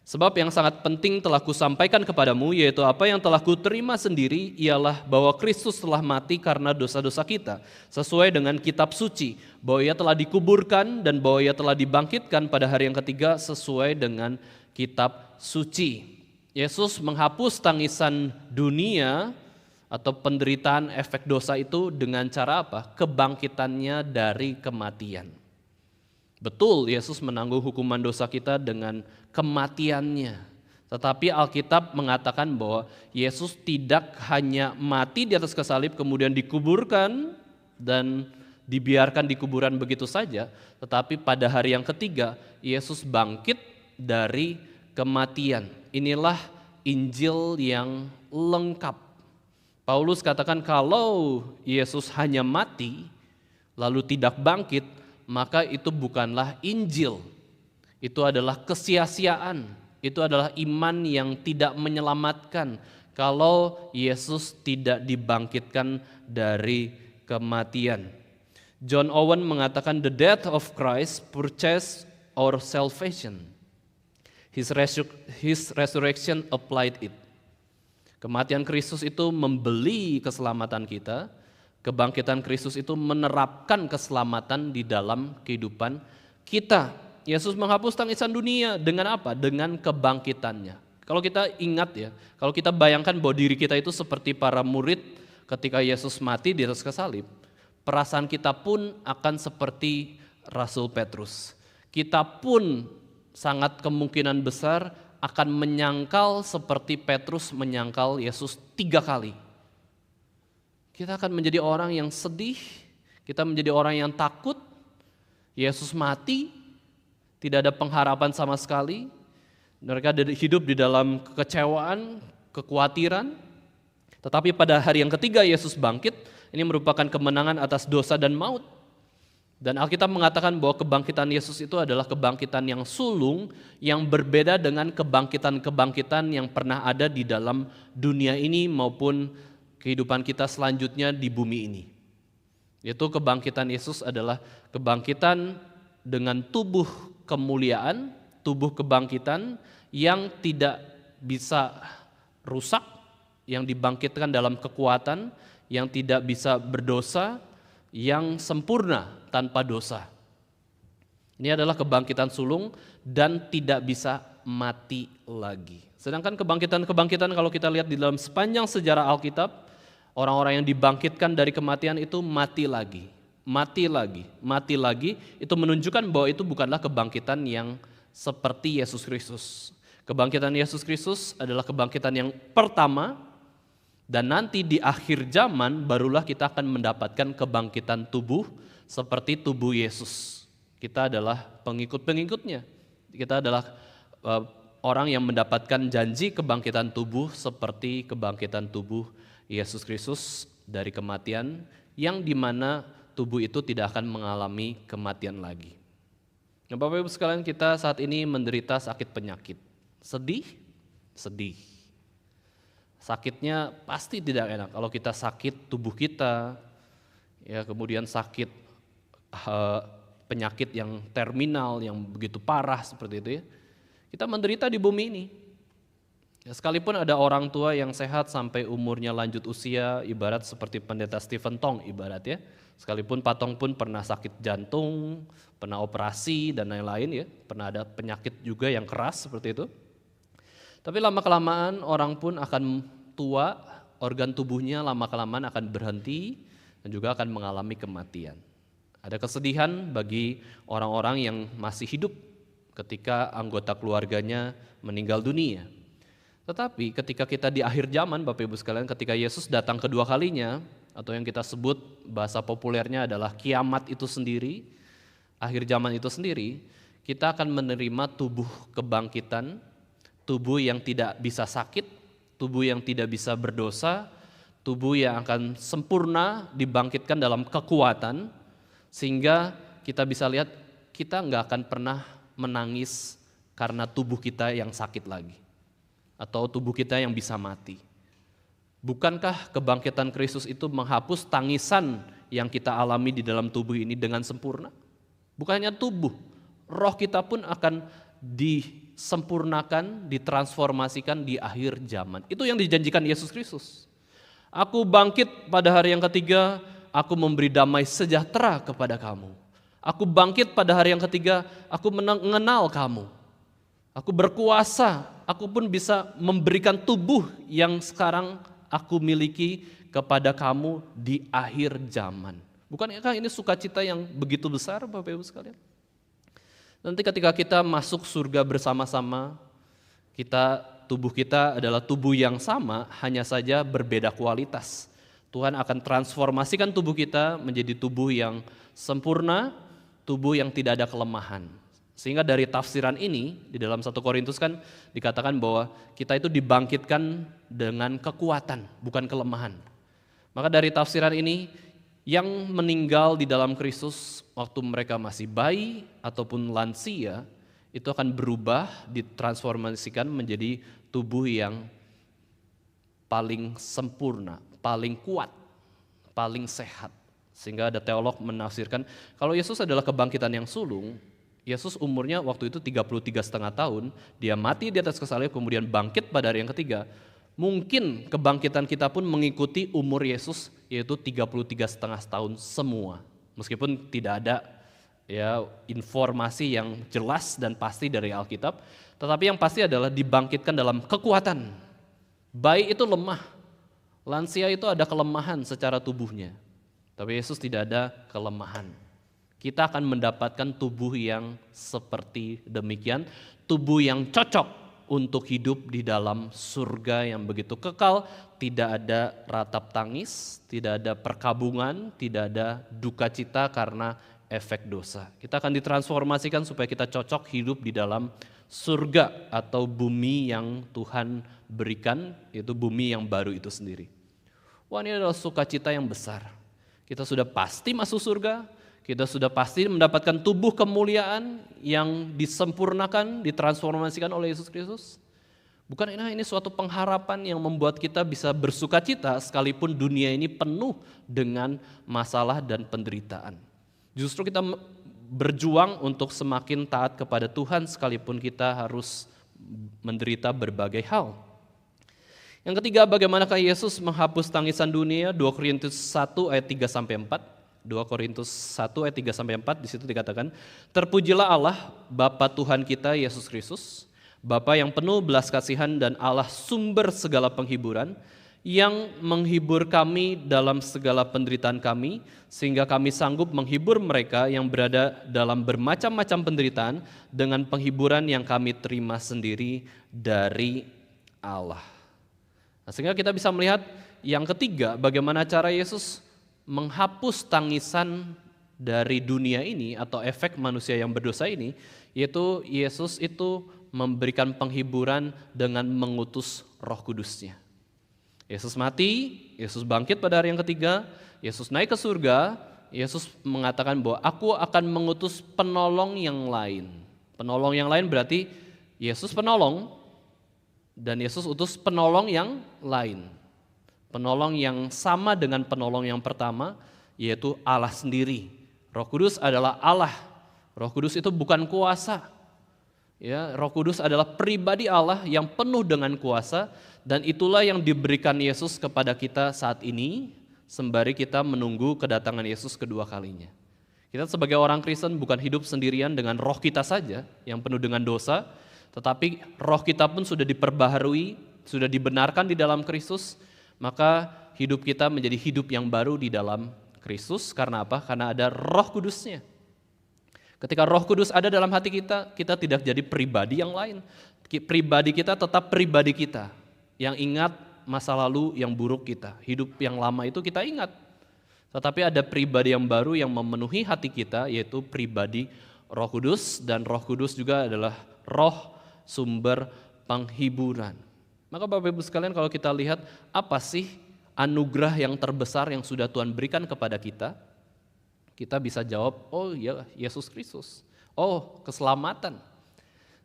Speaker 1: Sebab yang sangat penting telah kusampaikan kepadamu, yaitu apa yang telah kuterima sendiri, ialah bahwa Kristus telah mati karena dosa-dosa kita, sesuai dengan kitab suci, bahwa ia telah dikuburkan dan bahwa ia telah dibangkitkan pada hari yang ketiga sesuai dengan kitab suci. Yesus menghapus tangisan dunia atau penderitaan efek dosa itu dengan cara apa? Kebangkitannya dari kematian. Betul, Yesus menanggung hukuman dosa kita dengan kematiannya. Tetapi Alkitab mengatakan bahwa Yesus tidak hanya mati di atas kayu salib kemudian dikuburkan dan dibiarkan di kuburan begitu saja, tetapi pada hari yang ketiga Yesus bangkit dari kematian. Inilah Injil yang lengkap. Paulus katakan kalau Yesus hanya mati lalu tidak bangkit, maka itu bukanlah Injil. Itu adalah kesia-siaan. Itu adalah iman yang tidak menyelamatkan kalau Yesus tidak dibangkitkan dari kematian. John Owen mengatakan the death of Christ purchased our salvation. His resurrection applied it. Kematian Kristus itu membeli keselamatan kita. Kebangkitan Kristus itu menerapkan keselamatan di dalam kehidupan kita. Yesus menghapus tangisan dunia dengan apa? Dengan kebangkitannya. Kalau kita ingat ya, kalau kita bayangkan bahwa diri kita itu seperti para murid ketika Yesus mati di atas salib, perasaan kita pun akan seperti Rasul Petrus. Kita pun sangat kemungkinan besar akan menyangkal seperti Petrus menyangkal Yesus 3 kali. Kita akan menjadi orang yang sedih, kita menjadi orang yang takut, Yesus mati, tidak ada pengharapan sama sekali. Mereka hidup di dalam kekecewaan, kekhawatiran. Tetapi pada hari yang ketiga Yesus bangkit, ini merupakan kemenangan atas dosa dan maut. Dan Alkitab mengatakan bahwa kebangkitan Yesus itu adalah kebangkitan yang sulung, yang berbeda dengan kebangkitan-kebangkitan yang pernah ada di dalam dunia ini maupun kehidupan kita selanjutnya di bumi ini. Yaitu kebangkitan Yesus adalah kebangkitan dengan tubuh kemuliaan, tubuh kebangkitan yang tidak bisa rusak, yang dibangkitkan dalam kekuatan, yang tidak bisa berdosa, yang sempurna tanpa dosa. Ini adalah kebangkitan sulung dan tidak bisa mati lagi. Sedangkan kebangkitan-kebangkitan kalau kita lihat di dalam sepanjang sejarah Alkitab, orang-orang yang dibangkitkan dari kematian itu mati lagi, mati lagi, mati lagi. Itu menunjukkan bahwa itu bukanlah kebangkitan yang seperti Yesus Kristus. Kebangkitan Yesus Kristus adalah kebangkitan yang pertama, dan nanti di akhir zaman barulah kita akan mendapatkan kebangkitan tubuh seperti tubuh Yesus. Kita adalah pengikut-pengikutnya. Kita adalah orang yang mendapatkan janji kebangkitan tubuh seperti kebangkitan tubuh Yesus Kristus dari kematian, yang dimana tubuh itu tidak akan mengalami kematian lagi. Nah, Bapak Ibu sekalian, kita saat ini menderita sakit penyakit. Sedih? Sedih. Sakitnya pasti tidak enak. Kalau kita sakit tubuh kita, ya kemudian sakit penyakit yang terminal, yang begitu parah seperti itu ya, kita menderita di bumi ini. Ya, sekalipun ada orang tua yang sehat sampai umurnya lanjut usia, ibarat seperti pendeta Stephen Tong ibarat ya. Sekalipun Pak Tong pun pernah sakit jantung, pernah operasi dan lain-lain ya, pernah ada penyakit juga yang keras seperti itu. Tapi lama-kelamaan orang pun akan tua, organ tubuhnya lama-kelamaan akan berhenti dan juga akan mengalami kematian. Ada kesedihan bagi orang-orang yang masih hidup ketika anggota keluarganya meninggal dunia. Tetapi ketika kita di akhir zaman, Bapak Ibu sekalian, ketika Yesus datang kedua kalinya, atau yang kita sebut bahasa populernya adalah kiamat itu sendiri, akhir zaman itu sendiri, kita akan menerima tubuh kebangkitan, tubuh yang tidak bisa sakit, tubuh yang tidak bisa berdosa, tubuh yang akan sempurna dibangkitkan dalam kekuatan, sehingga kita bisa lihat kita nggak akan pernah menangis karena tubuh kita yang sakit lagi, atau tubuh kita yang bisa mati. Bukankah kebangkitan Kristus itu menghapus tangisan yang kita alami di dalam tubuh ini dengan sempurna? Bukan hanya tubuh, roh kita pun akan disempurnakan, ditransformasikan di akhir zaman. Itu yang dijanjikan Yesus Kristus. Aku bangkit pada hari yang ketiga, aku memberi damai sejahtera kepada kamu. Aku bangkit pada hari yang ketiga, aku mengenal kamu. Aku berkuasa, aku pun bisa memberikan tubuh yang sekarang aku miliki kepada kamu di akhir zaman. Bukankah ini sukacita yang begitu besar, Bapak Ibu sekalian? Nanti ketika kita masuk surga bersama-sama, tubuh kita adalah tubuh yang sama, hanya saja berbeda kualitas. Tuhan akan transformasikan tubuh kita menjadi tubuh yang sempurna, tubuh yang tidak ada kelemahan. Sehingga dari tafsiran ini, di dalam 1 Korintus kan dikatakan bahwa kita itu dibangkitkan dengan kekuatan, bukan kelemahan. Maka dari tafsiran ini, yang meninggal di dalam Kristus waktu mereka masih bayi ataupun lansia, itu akan berubah, ditransformasikan menjadi tubuh yang paling sempurna, paling kuat, paling sehat. Sehingga ada teolog menafsirkan, kalau Yesus adalah kebangkitan yang sulung, Yesus umurnya waktu itu 33,5 tahun, dia mati di atas kayu salib, kemudian bangkit pada hari yang ketiga. Mungkin kebangkitan kita pun mengikuti umur Yesus, yaitu 33,5 tahun semua. Meskipun tidak ada ya informasi yang jelas dan pasti dari Alkitab, tetapi yang pasti adalah dibangkitkan dalam kekuatan. Bayi itu lemah, lansia itu ada kelemahan secara tubuhnya, tapi Yesus tidak ada kelemahan. Kita akan mendapatkan tubuh yang seperti demikian, tubuh yang cocok untuk hidup di dalam surga yang begitu kekal, tidak ada ratap tangis, tidak ada perkabungan, tidak ada duka cita karena efek dosa. Kita akan ditransformasikan supaya kita cocok hidup di dalam surga atau bumi yang Tuhan berikan, yaitu bumi yang baru itu sendiri. Wah, ini adalah sukacita yang besar. Kita sudah pasti masuk surga, kita sudah pasti mendapatkan tubuh kemuliaan yang disempurnakan, ditransformasikan oleh Yesus Kristus. Bukan ini suatu pengharapan yang membuat kita bisa bersukacita sekalipun dunia ini penuh dengan masalah dan penderitaan. Justru kita berjuang untuk semakin taat kepada Tuhan sekalipun kita harus menderita berbagai hal. Yang ketiga, bagaimanakah Yesus menghapus tangisan dunia? 2 Korintus 1 ayat 3-4. 2 Korintus 1 ayat 3-4 di situ dikatakan, terpujilah Allah Bapa Tuhan kita Yesus Kristus, Bapa yang penuh belas kasihan dan Allah sumber segala penghiburan, yang menghibur kami dalam segala penderitaan kami, sehingga kami sanggup menghibur mereka yang berada dalam bermacam-macam penderitaan dengan penghiburan yang kami terima sendiri dari Allah. Nah, sehingga kita bisa melihat yang ketiga, bagaimana cara Yesus menghapus tangisan dari dunia ini atau efek manusia yang berdosa ini, yaitu Yesus itu memberikan penghiburan dengan mengutus Roh Kudus-Nya. Yesus mati, Yesus bangkit pada hari yang ketiga, Yesus naik ke surga, Yesus mengatakan bahwa aku akan mengutus penolong yang lain. Penolong yang lain berarti Yesus penolong dan Yesus utus penolong yang lain. Penolong yang sama dengan penolong yang pertama, yaitu Allah sendiri. Roh Kudus adalah Allah. Roh Kudus itu bukan kuasa. Ya, Roh Kudus adalah pribadi Allah yang penuh dengan kuasa, dan itulah yang diberikan Yesus kepada kita saat ini, sembari kita menunggu kedatangan Yesus kedua kalinya. Kita sebagai orang Kristen bukan hidup sendirian dengan roh kita saja yang penuh dengan dosa, tetapi roh kita pun sudah diperbaharui, sudah dibenarkan di dalam Kristus. Maka hidup kita menjadi hidup yang baru di dalam Kristus. Karena apa? Karena ada Roh Kudus-Nya. Ketika Roh Kudus ada dalam hati kita, kita tidak jadi pribadi yang lain. Pribadi kita tetap pribadi kita, yang ingat masa lalu yang buruk kita. Hidup yang lama itu kita ingat. Tetapi ada pribadi yang baru yang memenuhi hati kita, yaitu pribadi Roh Kudus. Dan Roh Kudus juga adalah roh sumber penghiburan. Maka Bapak Ibu sekalian, kalau kita lihat apa sih anugerah yang terbesar yang sudah Tuhan berikan kepada kita, kita bisa jawab, oh ya Yesus Kristus, oh keselamatan.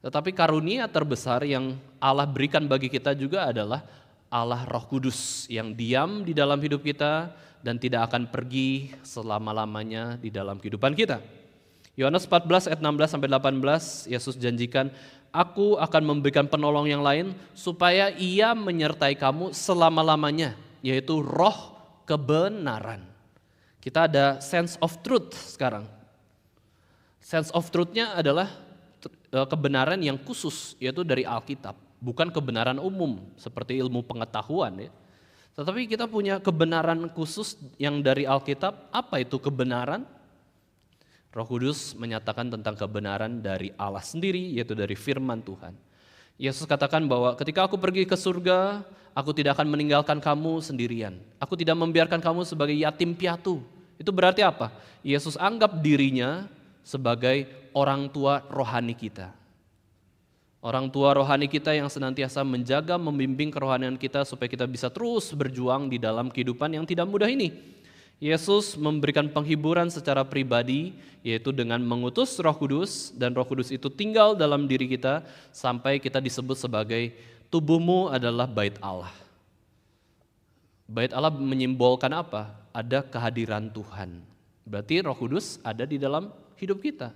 Speaker 1: Tetapi karunia terbesar yang Allah berikan bagi kita juga adalah Allah Roh Kudus yang diam di dalam hidup kita dan tidak akan pergi selama-lamanya di dalam kehidupan kita. Yohanes 14 ayat 16-18, Yesus janjikan, aku akan memberikan penolong yang lain supaya ia menyertai kamu selama-lamanya, yaitu roh kebenaran. Kita ada sense of truth sekarang. Sense of truth-nya adalah kebenaran yang khusus, yaitu dari Alkitab. Bukan kebenaran umum seperti ilmu pengetahuan, ya. Tetapi kita punya kebenaran khusus yang dari Alkitab. Apa itu kebenaran? Roh Kudus menyatakan tentang kebenaran dari Allah sendiri, yaitu dari firman Tuhan. Yesus katakan bahwa ketika aku pergi ke surga, aku tidak akan meninggalkan kamu sendirian. Aku tidak membiarkan kamu sebagai yatim piatu. Itu berarti apa? Yesus anggap dirinya sebagai orang tua rohani kita. Orang tua rohani kita yang senantiasa menjaga, membimbing kerohanian kita supaya kita bisa terus berjuang di dalam kehidupan yang tidak mudah ini. Yesus memberikan penghiburan secara pribadi, yaitu dengan mengutus Roh Kudus, dan Roh Kudus itu tinggal dalam diri kita sampai kita disebut sebagai tubuhmu adalah bait Allah. Bait Allah menyimbolkan apa? Ada kehadiran Tuhan. Berarti Roh Kudus ada di dalam hidup kita.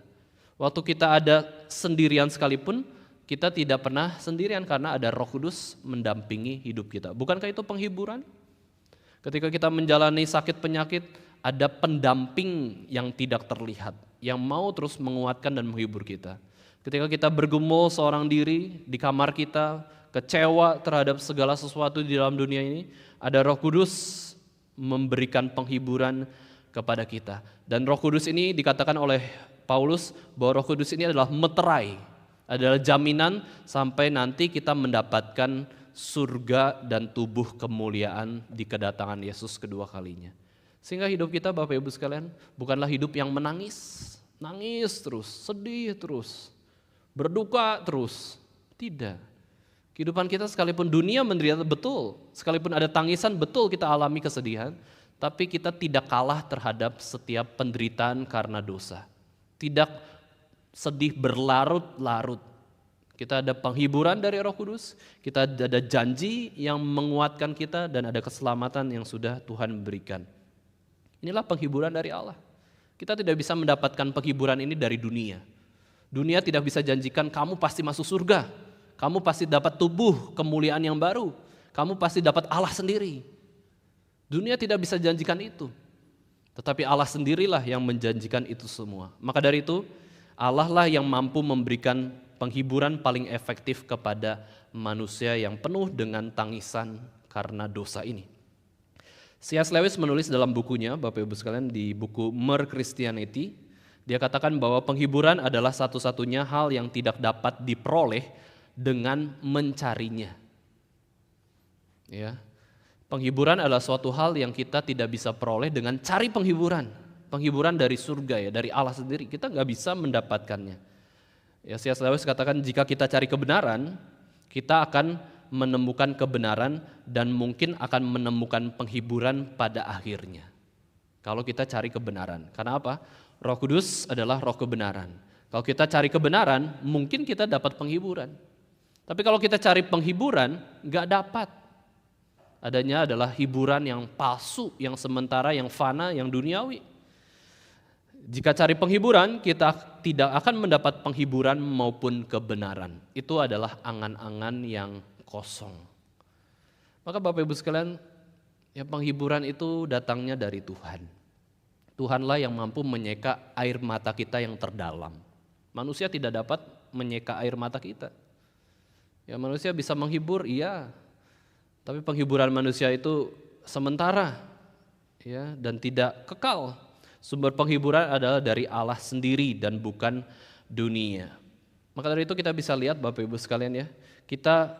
Speaker 1: Waktu kita ada sendirian sekalipun, kita tidak pernah sendirian karena ada Roh Kudus mendampingi hidup kita. Bukankah itu penghiburan? Ketika kita menjalani sakit penyakit, ada pendamping yang tidak terlihat, yang mau terus menguatkan dan menghibur kita. Ketika kita bergumul seorang diri di kamar kita, kecewa terhadap segala sesuatu di dalam dunia ini, ada Roh Kudus memberikan penghiburan kepada kita. Dan Roh Kudus ini dikatakan oleh Paulus bahwa Roh Kudus ini adalah meterai, adalah jaminan sampai nanti kita mendapatkan surga dan tubuh kemuliaan di kedatangan Yesus kedua kalinya. Sehingga hidup kita Bapak Ibu sekalian bukanlah hidup yang nangis terus, sedih terus, berduka terus. Tidak. Kehidupan kita sekalipun dunia menderita betul, sekalipun ada tangisan betul kita alami kesedihan, tapi kita tidak kalah terhadap setiap penderitaan karena dosa. Tidak sedih berlarut-larut. Kita ada penghiburan dari Roh Kudus, kita ada janji yang menguatkan kita, dan ada keselamatan yang sudah Tuhan berikan. Inilah penghiburan dari Allah. Kita tidak bisa mendapatkan penghiburan ini dari dunia. Dunia tidak bisa janjikan kamu pasti masuk surga, kamu pasti dapat tubuh kemuliaan yang baru, kamu pasti dapat Allah sendiri. Dunia tidak bisa janjikan itu, tetapi Allah sendirilah yang menjanjikan itu semua. Maka dari itu, Allah lah yang mampu memberikan penghiburan paling efektif kepada manusia yang penuh dengan tangisan karena dosa ini. C.S. Lewis menulis dalam bukunya, Bapak Ibu sekalian, di buku Mere Christianity, dia katakan bahwa penghiburan adalah satu-satunya hal yang tidak dapat diperoleh dengan mencarinya. Ya. Penghiburan adalah suatu hal yang kita tidak bisa peroleh dengan cari penghiburan. Penghiburan dari surga, ya, dari Allah sendiri, kita nggak bisa mendapatkannya. Ya, C.S. Lewis katakan jika kita cari kebenaran, kita akan menemukan kebenaran dan mungkin akan menemukan penghiburan pada akhirnya. Kalau kita cari kebenaran, karena apa? Roh Kudus adalah roh kebenaran. Kalau kita cari kebenaran, mungkin kita dapat penghiburan. Tapi kalau kita cari penghiburan, nggak dapat. Adanya adalah hiburan yang palsu, yang sementara, yang fana, yang duniawi. Jika cari penghiburan, kita tidak akan mendapat penghiburan maupun kebenaran. Itu adalah angan-angan yang kosong. Maka Bapak Ibu sekalian, ya, penghiburan itu datangnya dari Tuhan. Tuhanlah yang mampu menyeka air mata kita yang terdalam. Manusia tidak dapat menyeka air mata kita. Ya, manusia bisa menghibur, iya. Tapi penghiburan manusia itu sementara, ya, dan tidak kekal. Sumber penghiburan adalah dari Allah sendiri dan bukan dunia. Maka dari itu kita bisa lihat Bapak Ibu sekalian, ya, kita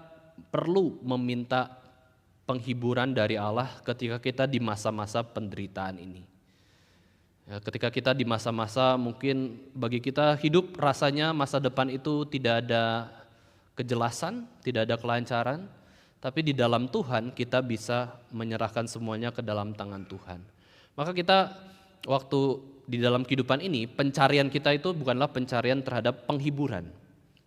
Speaker 1: perlu meminta penghiburan dari Allah ketika kita di masa-masa penderitaan ini. Ya, ketika kita di masa-masa mungkin bagi kita hidup rasanya masa depan itu tidak ada kejelasan, tidak ada kelancaran, tapi di dalam Tuhan kita bisa menyerahkan semuanya ke dalam tangan Tuhan. Maka kita waktu di dalam kehidupan ini, pencarian kita itu bukanlah pencarian terhadap penghiburan.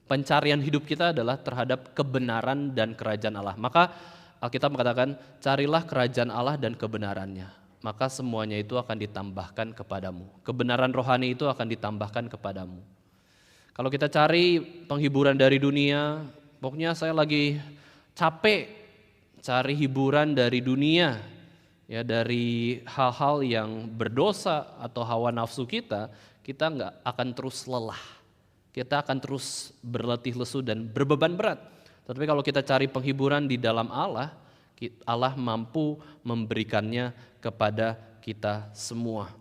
Speaker 1: Pencarian hidup kita adalah terhadap kebenaran dan kerajaan Allah. Maka Alkitab mengatakan, carilah kerajaan Allah dan kebenarannya. Maka semuanya itu akan ditambahkan kepadamu. Kebenaran rohani itu akan ditambahkan kepadamu. Kalau kita cari penghiburan dari dunia, pokoknya saya lagi capek cari hiburan dari dunia, ya, dari hal-hal yang berdosa atau hawa nafsu kita nggak akan terus lelah. Kita akan terus berletih lesu dan berbeban berat. Tetapi kalau kita cari penghiburan di dalam Allah, Allah mampu memberikannya kepada kita semua.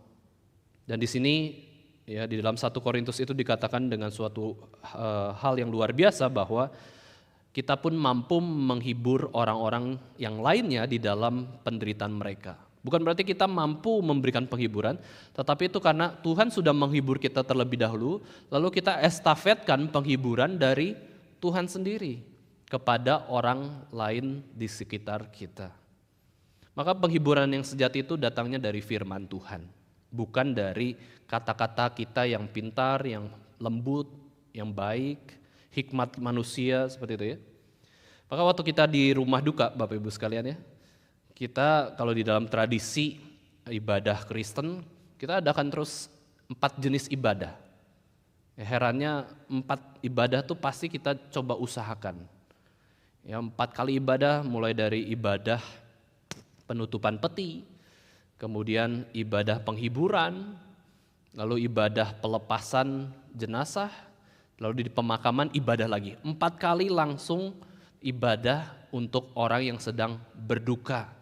Speaker 1: Dan di sini, ya, di dalam 1 Korintus itu dikatakan dengan suatu hal yang luar biasa bahwa kita pun mampu menghibur orang-orang yang lainnya di dalam penderitaan mereka. Bukan berarti kita mampu memberikan penghiburan, tetapi itu karena Tuhan sudah menghibur kita terlebih dahulu, lalu kita estafetkan penghiburan dari Tuhan sendiri kepada orang lain di sekitar kita. Maka penghiburan yang sejati itu datangnya dari firman Tuhan, bukan dari kata-kata kita yang pintar, yang lembut, yang baik, hikmat manusia seperti itu ya. Maka waktu kita di rumah duka Bapak Ibu sekalian ya, kita kalau di dalam tradisi ibadah Kristen, kita adakan terus 4 jenis ibadah. Ya, herannya 4 ibadah tuh pasti kita coba usahakan. Ya, 4 kali ibadah, mulai dari ibadah penutupan peti, kemudian ibadah penghiburan, lalu ibadah pelepasan jenazah, lalu di pemakaman ibadah lagi. 4 kali langsung ibadah untuk orang yang sedang berduka.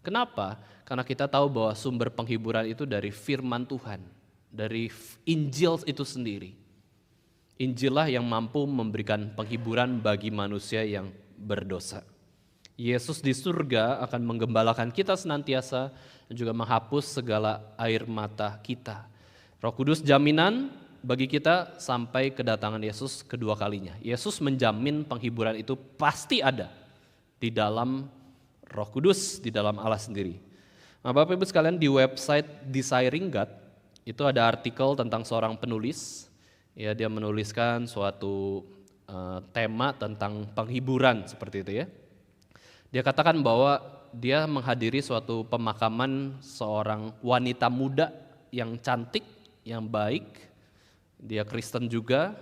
Speaker 1: Kenapa? Karena kita tahu bahwa sumber penghiburan itu dari firman Tuhan, dari Injil itu sendiri. Injil lah yang mampu memberikan penghiburan bagi manusia yang berdosa. Yesus di surga akan menggembalakan kita senantiasa dan juga menghapus segala air mata kita. Roh Kudus jaminan bagi kita sampai kedatangan Yesus kedua kalinya. Yesus menjamin penghiburan itu pasti ada di dalam Roh Kudus, di dalam Allah sendiri. Nah, Bapak Ibu sekalian, di website Desiring God itu ada artikel tentang seorang penulis. Ya, dia menuliskan suatu tema tentang penghiburan seperti itu ya. Dia katakan bahwa dia menghadiri suatu pemakaman seorang wanita muda yang cantik, yang baik. Dia Kristen juga.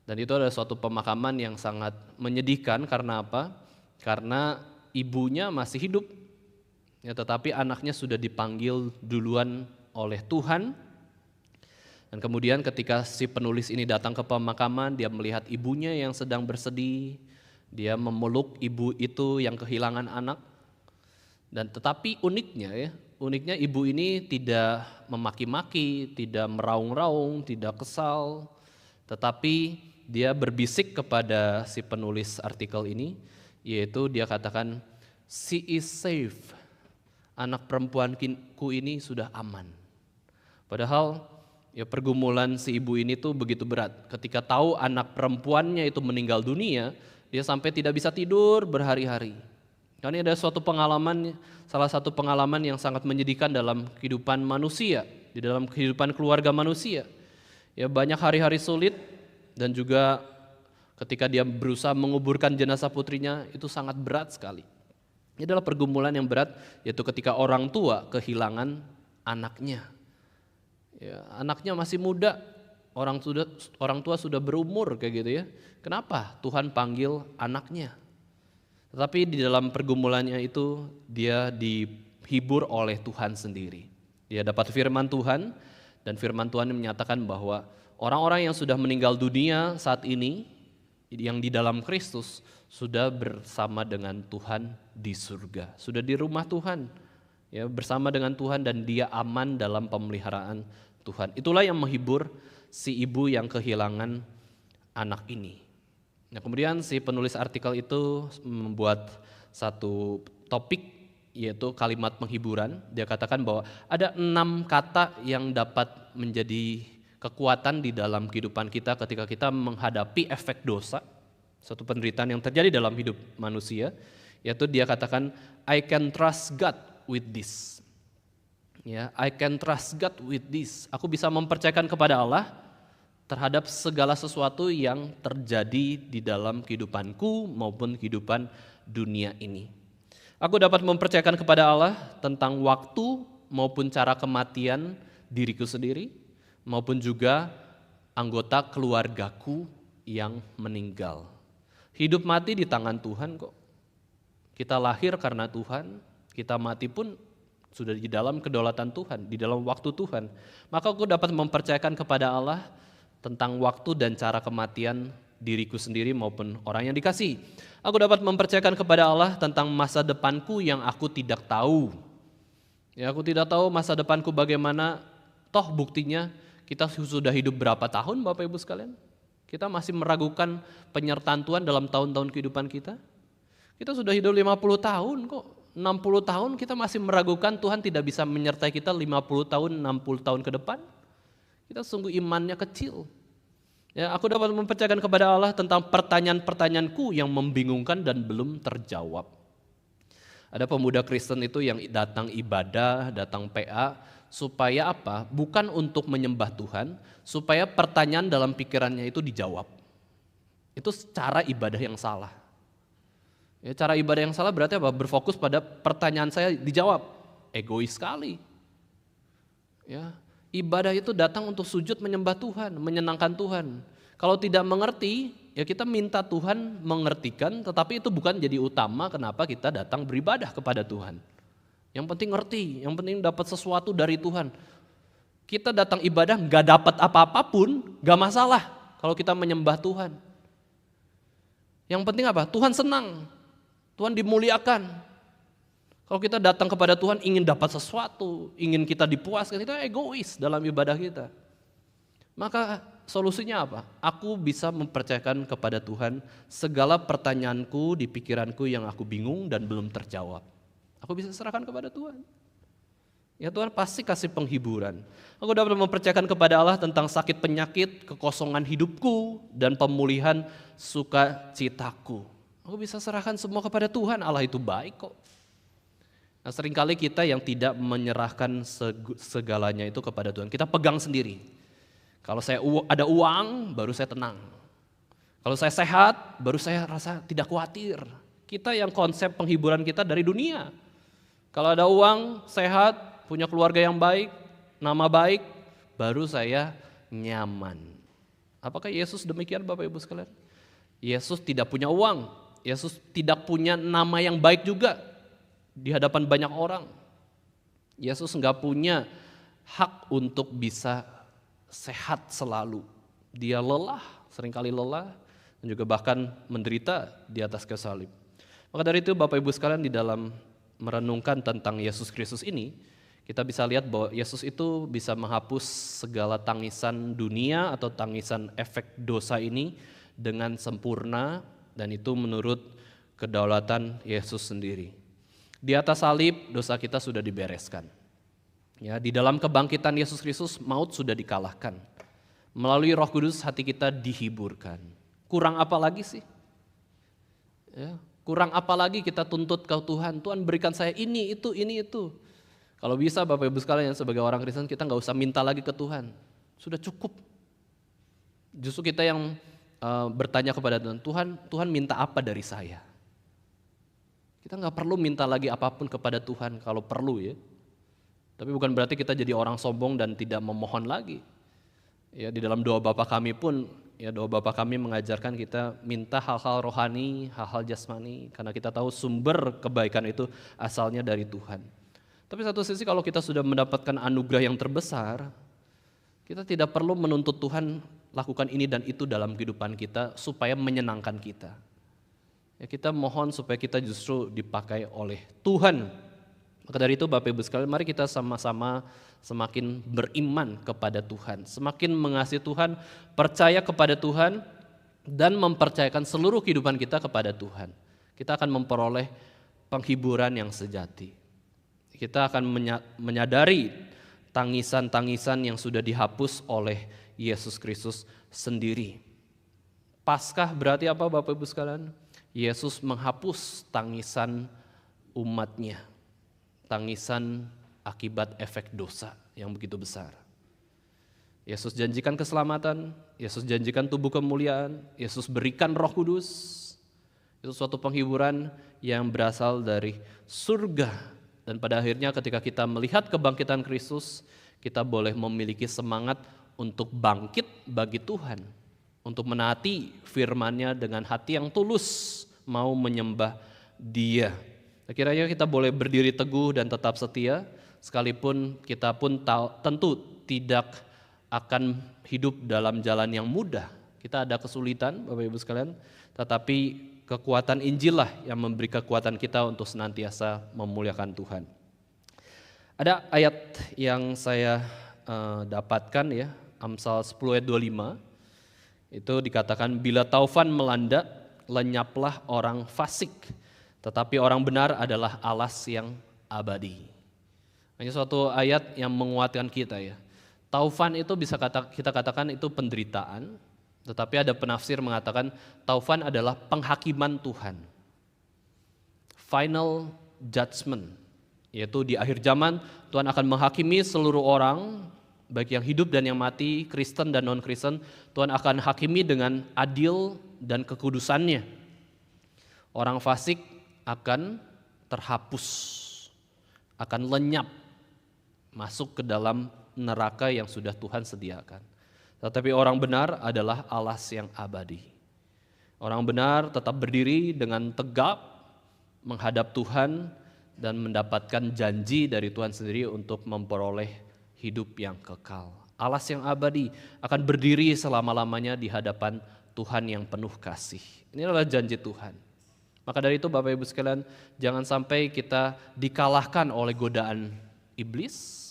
Speaker 1: Dan itu adalah suatu pemakaman yang sangat menyedihkan karena apa? Karena ibunya masih hidup, ya, tetapi anaknya sudah dipanggil duluan oleh Tuhan. Dan kemudian ketika si penulis ini datang ke pemakaman, dia melihat ibunya yang sedang bersedih, dia memeluk ibu itu yang kehilangan anak. Dan tetapi uniknya ibu ini tidak memaki-maki, tidak meraung-raung, tidak kesal, tetapi dia berbisik kepada si penulis artikel ini, yaitu dia katakan, "She is safe, anak perempuanku ini sudah aman." Padahal ya pergumulan si ibu ini tuh begitu berat. Ketika tahu anak perempuannya itu meninggal dunia, dia sampai tidak bisa tidur berhari-hari. Karena ada suatu pengalaman, salah satu pengalaman yang sangat menyedihkan dalam kehidupan manusia, di dalam kehidupan keluarga manusia. Ya, banyak hari-hari sulit dan juga ketika dia berusaha menguburkan jenazah putrinya itu sangat berat sekali. Ini adalah pergumulan yang berat, yaitu ketika orang tua kehilangan anaknya. Ya, anaknya masih muda, orang tua sudah berumur kayak gitu ya. Kenapa Tuhan panggil anaknya? Tetapi di dalam pergumulannya itu dia dihibur oleh Tuhan sendiri. Dia dapat firman Tuhan dan firman Tuhan menyatakan bahwa orang-orang yang sudah meninggal dunia saat ini, yang di dalam Kristus sudah bersama dengan Tuhan di surga, sudah di rumah Tuhan, ya, bersama dengan Tuhan dan dia aman dalam pemeliharaan Tuhan. Itulah yang menghibur si ibu yang kehilangan anak ini. Nah, kemudian si penulis artikel itu membuat satu topik, yaitu kalimat penghiburan. Dia katakan bahwa ada 6 kata yang dapat menjadi kekuatan di dalam kehidupan kita ketika kita menghadapi efek dosa, suatu penderitaan yang terjadi dalam hidup manusia, yaitu dia katakan, I can trust God with this. Ya, I can trust God with this. Aku bisa mempercayakan kepada Allah terhadap segala sesuatu yang terjadi di dalam kehidupanku maupun kehidupan dunia ini. Aku dapat mempercayakan kepada Allah tentang waktu maupun cara kematian diriku sendiri, maupun juga anggota keluargaku yang meninggal. Hidup mati di tangan Tuhan kok. Kita lahir karena Tuhan, kita mati pun sudah di dalam kedaulatan Tuhan, di dalam waktu Tuhan. Maka aku dapat mempercayakan kepada Allah tentang waktu dan cara kematian diriku sendiri maupun orang yang dikasihi. Aku dapat mempercayakan kepada Allah tentang masa depanku yang aku tidak tahu. Ya, aku tidak tahu masa depanku bagaimana, toh buktinya kita sudah hidup berapa tahun Bapak Ibu sekalian? Kita masih meragukan penyertaan Tuhan dalam tahun-tahun kehidupan kita. Kita sudah hidup 50 tahun kok. 60 tahun kita masih meragukan Tuhan tidak bisa menyertai kita 50 tahun, 60 tahun ke depan. Kita sungguh imannya kecil. Ya, aku dapat mempercayakan kepada Allah tentang pertanyaan-pertanyaanku yang membingungkan dan belum terjawab. Ada pemuda Kristen itu yang datang ibadah, datang PA, supaya apa? Bukan untuk menyembah Tuhan, supaya pertanyaan dalam pikirannya itu dijawab. Itu cara ibadah yang salah. Ya, cara ibadah yang salah berarti apa? Berfokus pada pertanyaan saya dijawab. Egois sekali. Ya, ibadah itu datang untuk sujud menyembah Tuhan, menyenangkan Tuhan. Kalau tidak mengerti, ya kita minta Tuhan mengertikan, tetapi itu bukan jadi utama kenapa kita datang beribadah kepada Tuhan. Yang penting ngerti, yang penting dapat sesuatu dari Tuhan. Kita datang ibadah gak dapat apa-apapun, gak masalah kalau kita menyembah Tuhan. Yang penting apa? Tuhan senang, Tuhan dimuliakan. Kalau kita datang kepada Tuhan ingin dapat sesuatu, ingin kita dipuaskan, itu egois dalam ibadah kita. Maka solusinya apa? Aku bisa mempercayakan kepada Tuhan segala pertanyaanku di pikiranku yang aku bingung dan belum terjawab. Aku bisa serahkan kepada Tuhan. Ya Tuhan pasti kasih penghiburan. Aku dapat mempercayakan kepada Allah tentang sakit penyakit, kekosongan hidupku, dan pemulihan sukacitaku. Aku bisa serahkan semua kepada Tuhan, Allah itu baik kok. Nah, seringkali kita yang tidak menyerahkan segalanya itu kepada Tuhan, kita pegang sendiri. Kalau saya ada uang, baru saya tenang. Kalau saya sehat, baru saya rasa tidak khawatir. Kita yang konsep penghiburan kita dari dunia. Kalau ada uang, sehat, punya keluarga yang baik, nama baik, baru saya nyaman. Apakah Yesus demikian Bapak Ibu sekalian? Yesus tidak punya uang, Yesus tidak punya nama yang baik juga di hadapan banyak orang. Yesus nggak punya hak untuk bisa sehat selalu. Dia lelah, seringkali lelah, dan juga bahkan menderita di atas kayu salib. Maka dari itu Bapak Ibu sekalian di dalam merenungkan tentang Yesus Kristus ini, kita bisa lihat bahwa Yesus itu bisa menghapus segala tangisan dunia atau tangisan efek dosa ini dengan sempurna, dan itu menurut kedaulatan Yesus sendiri. Di atas salib dosa kita sudah dibereskan. Ya, di dalam kebangkitan Yesus Kristus maut sudah dikalahkan. Melalui Roh Kudus hati kita dihiburkan. Kurang apa lagi sih? Ya, kurang apa lagi kita tuntut ke Tuhan? Tuhan berikan saya ini, itu. Kalau bisa Bapak Ibu sekalian sebagai orang Kristen kita gak usah minta lagi ke Tuhan. Sudah cukup. Justru kita yang bertanya kepada Tuhan, Tuhan minta apa dari saya? Kita gak perlu minta lagi apapun kepada Tuhan kalau perlu ya. Tapi bukan berarti kita jadi orang sombong dan tidak memohon lagi. Ya, di dalam doa Bapa kami pun, ya doa Bapa kami mengajarkan kita minta hal-hal rohani, hal-hal jasmani, karena kita tahu sumber kebaikan itu asalnya dari Tuhan. Tapi satu sisi kalau kita sudah mendapatkan anugerah yang terbesar, kita tidak perlu menuntut Tuhan lakukan ini dan itu dalam kehidupan kita supaya menyenangkan kita. Ya, kita mohon supaya kita justru dipakai oleh Tuhan. Maka dari itu Bapak Ibu sekalian, mari kita sama-sama semakin beriman kepada Tuhan, semakin mengasihi Tuhan, percaya kepada Tuhan, dan mempercayakan seluruh kehidupan kita kepada Tuhan. Kita akan memperoleh penghiburan yang sejati. Kita akan menyadari tangisan-tangisan yang sudah dihapus oleh Yesus Kristus sendiri. Paskah berarti apa Bapak Ibu sekalian? Yesus menghapus tangisan umatnya. Tangisan akibat efek dosa yang begitu besar. Yesus janjikan keselamatan, Yesus janjikan tubuh kemuliaan, Yesus berikan Roh Kudus. Itu suatu penghiburan yang berasal dari surga. Dan pada akhirnya ketika kita melihat kebangkitan Kristus, kita boleh memiliki semangat untuk bangkit bagi Tuhan, untuk menaati firman-Nya dengan hati yang tulus, mau menyembah Dia. Kiranya kita boleh berdiri teguh dan tetap setia, sekalipun kita pun tentu tidak akan hidup dalam jalan yang mudah. Kita ada kesulitan Bapak Ibu sekalian, tetapi kekuatan Injil lah yang memberi kekuatan kita untuk senantiasa memuliakan Tuhan. Ada ayat yang saya dapatkan ya, Amsal 10 ayat 25, itu dikatakan bila taufan melanda, lenyaplah orang fasik. tetapi orang benar adalah alas yang abadi. Hanya suatu ayat yang menguatkan kita ya. Taufan itu bisa kita katakan itu penderitaan, tetapi ada penafsir mengatakan taufan adalah penghakiman Tuhan. Final judgment, yaitu di akhir zaman Tuhan akan menghakimi seluruh orang, baik yang hidup dan yang mati, Kristen dan non-Kristen. Tuhan akan hakimi dengan adil dan kekudusannya. Orang fasik akan terhapus, akan lenyap, masuk ke dalam neraka yang sudah Tuhan sediakan. Tetapi orang benar adalah alas yang abadi. Orang benar tetap berdiri dengan tegap menghadap Tuhan dan mendapatkan janji dari Tuhan sendiri untuk memperoleh hidup yang kekal. Alas yang abadi akan berdiri selama-lamanya di hadapan Tuhan yang penuh kasih. Ini adalah janji Tuhan. Maka dari itu Bapak Ibu sekalian, jangan sampai kita dikalahkan oleh godaan iblis.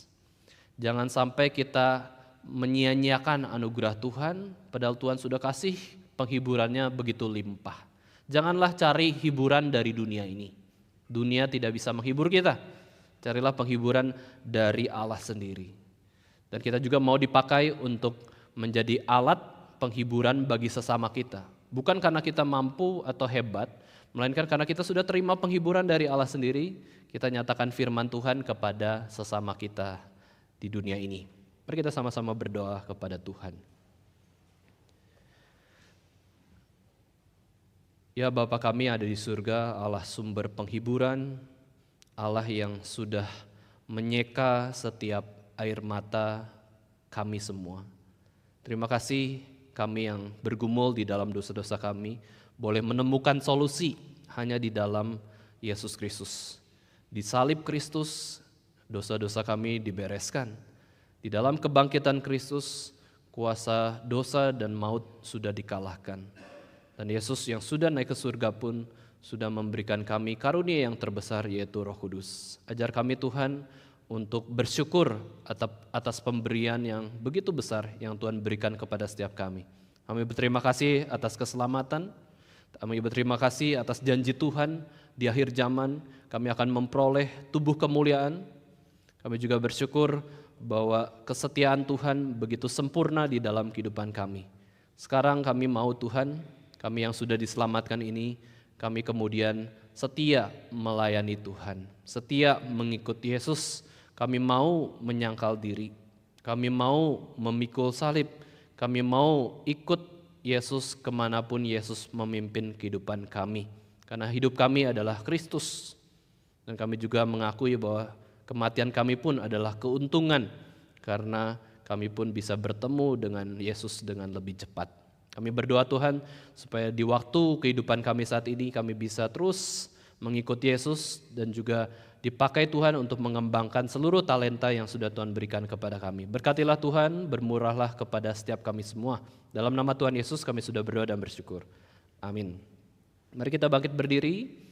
Speaker 1: Jangan sampai kita menyia-nyiakan anugerah Tuhan, padahal Tuhan sudah kasih penghiburannya begitu limpah. Janganlah cari hiburan dari dunia ini. Dunia tidak bisa menghibur kita. Carilah penghiburan dari Allah sendiri. Dan kita juga mau dipakai untuk menjadi alat penghiburan bagi sesama kita. Bukan karena kita mampu atau hebat, melainkan karena kita sudah terima penghiburan dari Allah sendiri, kita nyatakan firman Tuhan kepada sesama kita di dunia ini. Mari kita sama-sama berdoa kepada Tuhan. Ya Bapa kami ada di surga, Allah sumber penghiburan, Allah yang sudah menyeka setiap air mata kami semua. Terima kasih kami yang bergumul di dalam dosa-dosa kami, boleh menemukan solusi hanya di dalam Yesus Kristus. Di salib Kristus, dosa-dosa kami dibereskan. Di dalam kebangkitan Kristus, kuasa dosa dan maut sudah dikalahkan. Dan Yesus yang sudah naik ke surga pun sudah memberikan kami karunia yang terbesar, yaitu Roh Kudus. Ajar kami Tuhan untuk bersyukur atas pemberian yang begitu besar yang Tuhan berikan kepada setiap kami. Kami berterima kasih atas keselamatan. Kami berterima kasih atas janji Tuhan di akhir zaman kami akan memperoleh tubuh kemuliaan. Kami juga bersyukur bahwa kesetiaan Tuhan begitu sempurna di dalam kehidupan kami. Sekarang kami mau Tuhan, kami yang sudah diselamatkan ini, kami kemudian setia melayani Tuhan, setia mengikuti Yesus. Kami mau menyangkal diri, kami mau memikul salib, kami mau ikut Yesus kemanapun Yesus memimpin kehidupan kami. Karena hidup kami adalah Kristus. Dan kami juga mengakui bahwa kematian kami pun adalah keuntungan, karena kami pun bisa bertemu dengan Yesus dengan lebih cepat. Kami berdoa Tuhan supaya di waktu kehidupan kami saat ini kami bisa terus mengikuti Yesus dan juga dipakai Tuhan untuk mengembangkan seluruh talenta yang sudah Tuhan berikan kepada kami. Berkatilah Tuhan, bermurahlah kepada setiap kami semua. Dalam nama Tuhan Yesus kami sudah berdoa dan bersyukur. Amin. Mari kita bangkit berdiri.